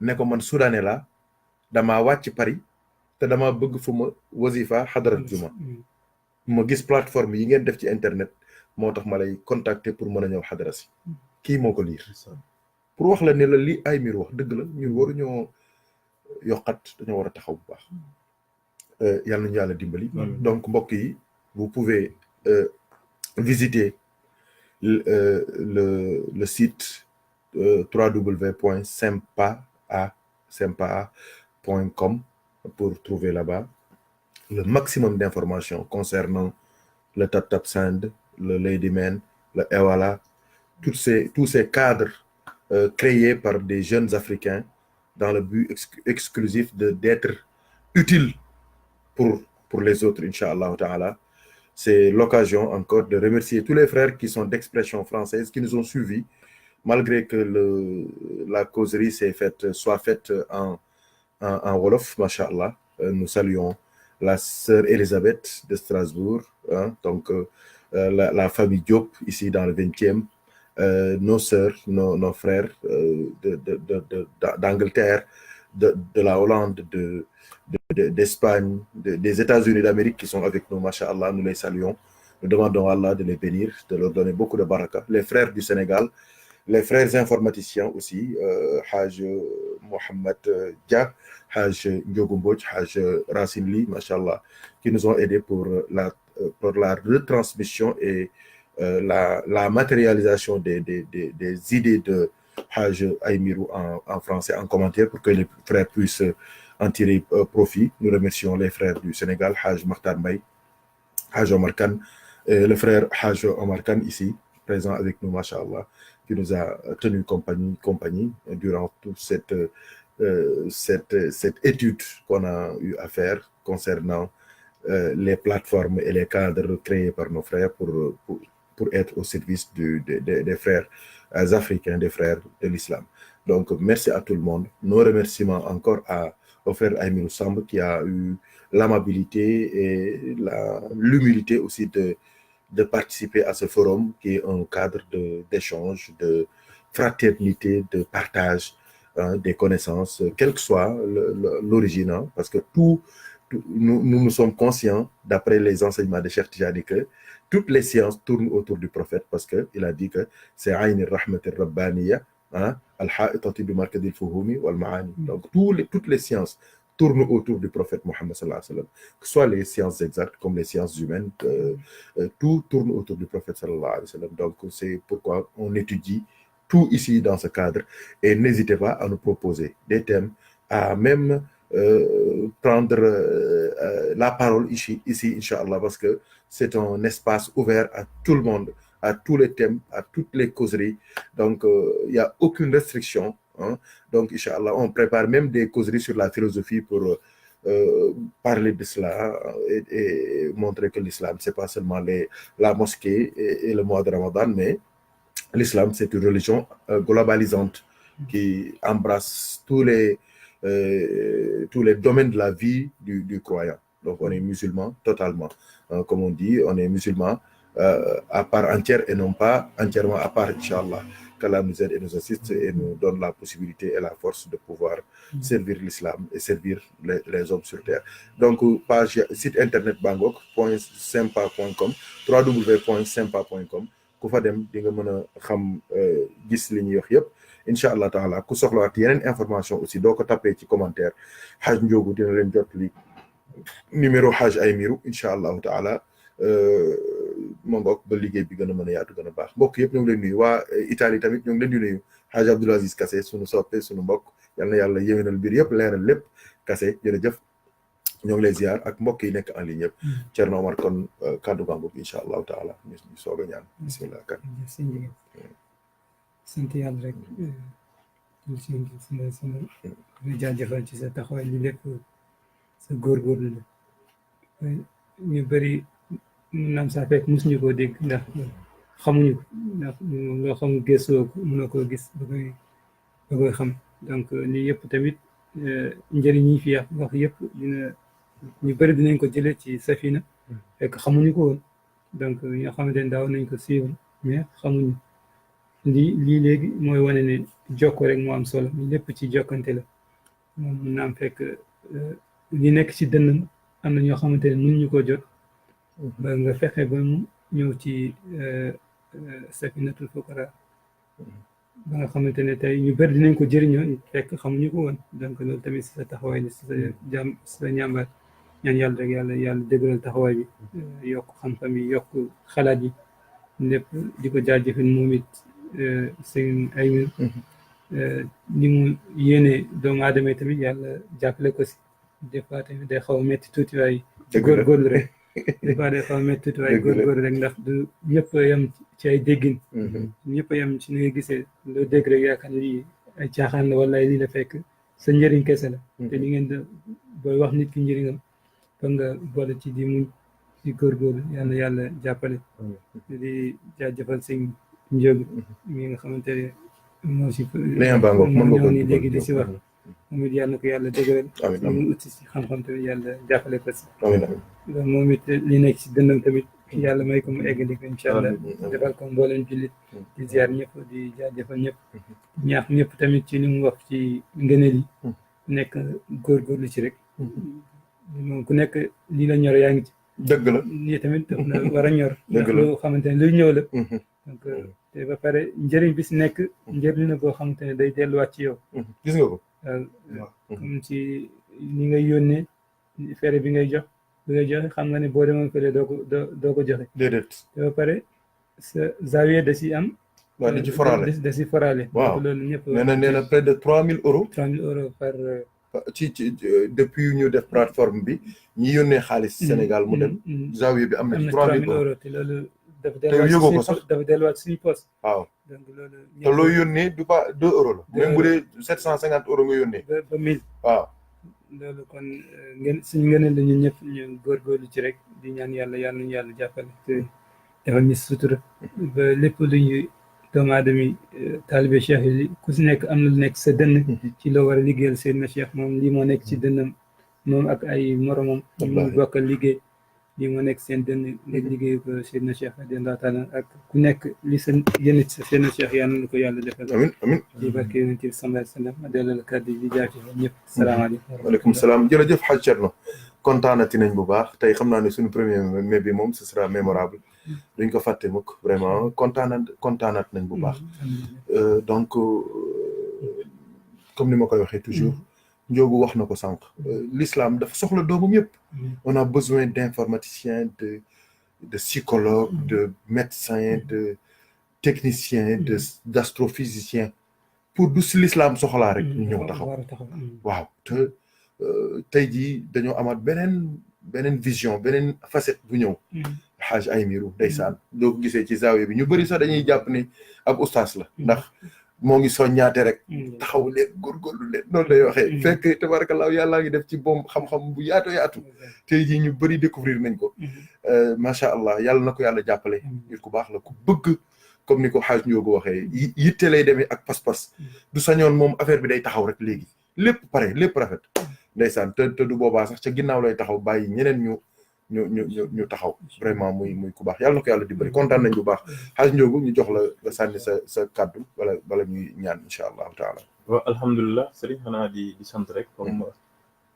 ne ko man soudanais la damaa wàcc Paris te dama bëgg fu ma wasifa xadarat juma ma gis plateforme yi ngeen def ci internet moo tax ma lay contacter pour mën a ñëw xadara si kii moo ko liir pour wax la ne la li Aymirou wax dëgg la ñun waruñoo yokkat dañoo war a taxaw bu baax yàlla nañu yàlla dimbali donc mbokk yi vous pouvez visiter le site www.sempaa.com pour trouver là-bas le maximum d'informations concernant le Tap Sand, le Ladyman, le Ewala, tous ces cadres créés par des jeunes Africains dans le but exclusif d'être utiles pour les autres, Inch'Allah ta'ala. c'est l'occasion encore de remercier tous les frères qui sont d'expression française, qui nous ont suivis, malgré que la causerie soit faite en Wolof, Masha'Allah. Nous saluons la sœur Elisabeth de Strasbourg, hein, donc la famille Diop ici dans le 20e, nos sœurs, nos frères d'Angleterre, de la Hollande, d'Espagne, des États-Unis d'Amérique qui sont avec nous, Masha'Allah, nous les saluons. Nous demandons à Allah de les bénir, de leur donner beaucoup de baraka. Les frères du Sénégal, les frères informaticiens aussi, Haj Mohamed Dia, Haj Ndiogumboj, Haj Racine Li, Masha'Allah, qui nous ont aidés pour la retransmission et la matérialisation des idées de Haj Aymirou en français, en commentaire, pour que les frères puissent en tirer profit. Nous remercions les frères du Sénégal, Haj Makhtar Mbaye, Haj Omar Khan, le frère Haj Omar Khan ici, présent avec nous, Masha'Allah, qui nous a tenu compagnie durant toute cette étude qu'on a eu à faire concernant les plateformes et les cadres créés par nos frères pour être au service des frères africains, des frères de l'islam. Donc, merci à tout le monde. Nos remerciements encore au frère Aymirou Samb, qui a eu l'amabilité et l'humilité aussi de participer à ce forum, qui est un cadre d'échange, de fraternité, de partage des connaissances, quelle que soit l'origine, hein, parce que nous sommes conscients, d'après les enseignements de Cheikh Tijani, que toutes les sciences tournent autour du prophète, parce qu'il a dit que c'est Ayn al-Rahmat al-Rabbaniya, al-Ha'itati bi Markad al-Fuhumi wal-Ma'ani. Donc toutes les sciences tournent autour du prophète Mohammed sallallahu alayhi wa sallam, que ce soit les sciences exactes comme les sciences humaines, tout tourne autour du prophète sallallahu alayhi wa sallam. Donc c'est pourquoi on étudie tout ici dans ce cadre, et n'hésitez pas à nous proposer des thèmes, à même prendre la parole ici, Inch'Allah, parce que c'est un espace ouvert à tout le monde, à tous les thèmes, à toutes les causeries. Donc, il n'y a aucune restriction. Hein. Donc, Inch'Allah, on prépare même des causeries sur la philosophie pour parler de cela et montrer que l'islam, ce n'est pas seulement la mosquée et le mois de Ramadan, mais l'islam, c'est une religion globalisante qui embrasse tous les domaines de la vie du croyant. Donc, on est musulman totalement. Comme on dit, on est musulman à part entière et non pas entièrement à part, Inch'Allah. Qu'Allah nous aide et nous assiste et nous donne la possibilité et la force de pouvoir servir l'islam et servir les hommes sur terre. Donc, site internet bangok.sempa.com, www.sempa.com. ku fa dem di nga mën a xam gis li ñuy wax yëpp incha allah taala ku soxlawaat yeneen information aussi doo ko tapé ci commentaire Haj Ndiogu dina leen jot li numéro Haj Aymirou incha allahu taala ma ngoog ba liggéey bi gën a mën a yaatu gën a baax mbokk yëpp ñu ngi leen nuyu waa Italie tamit ñu ngi leen di nuyu Haj Abdoul Aziz Kassé sunu soppe sunu mbokk yal na yàlla yéwénal mbir yëpp leeral lépp Kassé jërëjëf ñoo ngi lay ziar ak mbokk yi nekk en ligne yëpp Thierno Omar kon kaddu gaa mbokk incha allahu taala ñu soog a ñaan bismillah kan sant yàlla rek sama jaajëfal ci sa taxawaay li lépp sa góorgóorlu la ñu bëri naam saa fekk mosuñu koo dégg ndax xamuñu ko ndax loo xam gëstoo ko mënoo koo gis ba koy xam donc lii yëpp tamit njëriñ yi fi wax yëpp ñu bëri dinañ ko jëlee ci Safina fekk xamuñu ko woon donc ñoo xamante ne daaw nañ ko suivre mais xamuñu lii léegi mooy wane ne jokko rek moo am solo lépp ci jokkante la moom mun na am fekk li nekk ci dënnam am na ñoo xamante ne mënuñu ko jot ba nga fexe ba mu ñëw ci Safinatul Fuqara ba nga xamante ne tey ñu bëri dinañ ko jëriñoo fekk xamuñu ko woon donc loolu tamit si sa taxawaay si sa ñàmbaar ñaan yàlla rek yàlla dëgëral taxawaay bi yokk xam-xam yi yokk xalaat yi lépp di ko jaajëfal moom it seen ay ni mu yéene doomu aadama yi tamit yàlla jàppale ko si des fois tamit day xaw a métti tuuti waaye góorgóorlu rek des fois day xaw a métti tuuti waaye góorgóorlu rek ndax du ñëpp a yem ci ay déggin ñëpp a yem ci ni nga gisee loo dégg rek yaakaar lii ay caaxaan la wala lii la fekk sa njëriñ kese la te li ngeen booy wax nit ki njëriñam fa nga boole ci di muñ di góorgóorlu yàlla yàlla jàppale di jaajëfal sëñ Njóogu mi nga xamante ne moo si ñëw ni léegi di si wax moom it yàlla na ko yàlla dëgëral mu uti si xam-xam tamit yàlla jàppale ko si moom it li nekk si dëndam tamit yàlla may ko mu eggali ko incha allah defal ko mboolem jullit di ziar ñëpp di jaajëfal ñëpp ñaax ñëpp tamit ci li mu wax ci ngëneel yi nekk góorgóorlu ci rek moom ku nekk lii la ñor yaa ngi ci dëgg la lii tamit daf na war a ñor ndax loo xamante ne luy ñëw la donc te ba pare njëriñ bi si nekk njëriñ la boo xamante ne day delluwaat ci yow gis nga ko waaw comme ci ni ngay yónnee fere bi ngay joxe xam nga ne boo demoon fële doo ko joxe déedéet te ba pare sa zawiya da si am waaw di ci foraale da si foraale waaw loolu ñëpp nee na près de 3000 euros 3000 euros par ci depuis ñu def plateforme bi ñi yónnee xaalis Sénégal mu dem zawiya bi am na ci 3000 euros te loolu dafa delluwaat suñu poste waaw donc loolu te loo yónnee du pas 2 euros la même bu dee 750 euros nga yónnee ba 1000 waaw loolu kon suñu ngëneel la ñun ñëpp ñu góorgóorlu ci rek di ñaan yàlla ñu yàlla jàppale te defal ñu sutura ba lépp lu ñuy doomu aadama yi taalibe Cheikh yi ku si nekk am na lu nekk sa dënn ci loo war a liggéeyal Seydina Cheikh moom lii moo nekk ci dënnam moom ak ay moromam ñu bokkal liggéey lii moo nekk seen dënn léegi liggéey ko Seydina Cheikh radiyallahu taala ak ku nekk li sa yéene ci sa Seydina Cheikh yàlla na ko yàlla defal amiin di barke yonent bi sallallahu alayhi wa sallam ma delloo la kàddu di jaajëfal ñëpp salaamaaleykum waaleykum salaam jërëjëf Hadj Thierno kontaanati nañ bu baax tey xam naa ne suñu premier mai bi moom ce sera mémorable duñ ko fàtte mukk vraiment kontaanaat nañ bu baax donc comme ni ma koy waxee toujours Ndiogou wax na ko sànq l'islam dafa soxla doomam yëpp on a besoin d'informaticiens de psychologues de médecins de techniciens d'astrophysiciens pour du si l'islam soxlaa rek ñu ñëw taxaw waaw te tey jii dañoo amaat beneen vision beneen facette bu ñëw Hadj Aymirou ndeysaan doo ko gisee ci zaawiya bi ñu bëri sax dañuy jàpp ni ab ustaas la ndax moo ngi soññaate rek taxaw leen góorgóorlu leen noonu lay waxee fekk tabarakallah yàllaa ngi def ci boom xam-xam bu yaatu tey jii ñu bëri découvrir nañ ko macha allah yàlla na ko yàlla jàppale nit ku baax la ku bëgg comme ni ko Hadj Ndiogou waxee yitte lay demee ak pas-pas du sañoon moom affaire bi day taxaw rek léegi lépp pare lépp rafet ndeysaan te du boobaa sax ca ginnaaw lay taxaw bàyyi ñeneen ñu taxaw vraiment muy ku baax yàlla na ko yàlla dimbali kontaan nañ bu baax Hadj Ndiogou ñu jox la nga sànni sa kàddu wala ñuy ñaan incha allahu taala. waaw alhamdulilah sëriñ xanaa di sant rek comme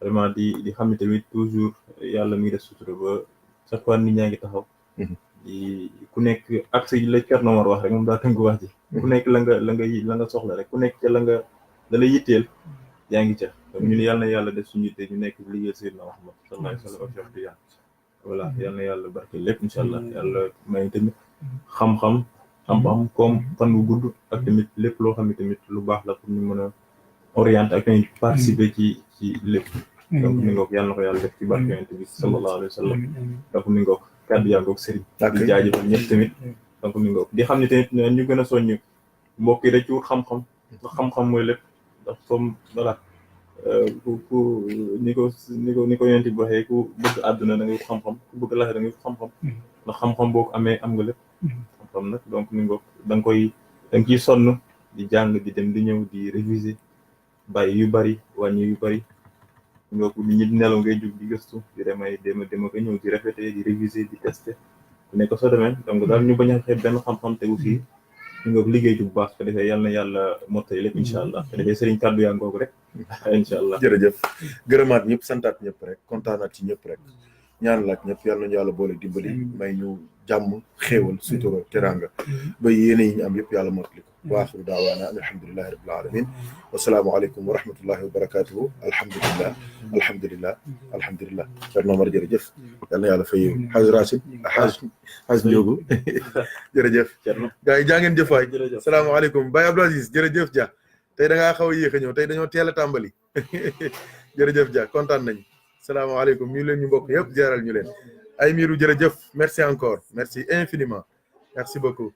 vraiment di xam ne tamit toujours yàlla mi def sutura ba chaque fois nit ñaa ngi taxaw. di ku nekk ak sa la Thierno Omar wax rek moom daa tënk wax ji. ku nekk la nga soxla rek ku nekk ca la la yitteel yaa ngi ca. donc ñun yàlla na yàlla def suñu yitte ñu nekk liggéey Seydina Muhammad sallallahu alayhi wa sallam ak Cheikh Tidiane voilà yàlla na yàlla barke lépp incha allah yàlla may tamit xam-xam comme fan bu gudd ak tamit lépp loo xam ne tamit lu baax la pour ñu mën a orienter ak tamit participer ci lépp. donc mi ngoog yàlla na ko yàlla def ci barke yonent bi sallallahu alayhi wa sallam donc mi ngoog kàddu yaa ngoog sëriñ di jaajëfal ñëpp tamit donc mi ngoog di xam ne tamit ñu gën a soññ mbokk yi da ci wut xam-xam ndax xam-xam mooy lépp ndax comme voilà ku ni ko yonent bi waxee ku bëgg àdduna da ngay wut xam-xam ku bëgg laxe da ngay wut xam-xam ndax xam-xam boo ko amee am nga lépp xam-xam nag donc mi ngoog da nga ciy sonn di jàng di dem di ñëw di réviser bàyyi yu bari wàññi yu bari nga ko nit ñi di nelaw ngay jug di gëstu di dem ko ñëw di répéter di réviser di tester ku nekk sa domaine donc daal ñu bañ a xeeb benn xam-xam te aussi ñu nga liggéey ci bu baax ko defee yàlla na yàlla mottali lépp incha allah te defee sëriñ kàddu yaa ngoogu rek incha allah jërëjëf gërëmaat ñëpp santaat ñëpp rek kontaanaat ci ñëpp rek ñaan laak ñëpp yàlla nañu yàlla boole dimbali may ñu jàmm xéewal sutura teranga ba yéene yi ñu am yëpp yàlla mottali ko wa axiru daawaana an alhamdulillahi rabbil alamin wasalaamu aleykum wa rahmatullahi wa barakatuhu alhamdulillah Thierno Omar jërëjëf yal na yàlla fay Hadj Rachid Hadj Ndiogou jërëjëf gars yi jaa ngeen jëf waay salaamaaleykum Baye Abdou Aziz jërëjëf Dia tey da ngaa xaw a yéex a ñëw tey dañoo teel a tàmbali jërëjëf Dia kontaan nañ salaamaaleykum ñu leen ñu mbokk yëpp jaral ñu leen Aymirou jërëjëf merci encore merci infiniment merci beaucoup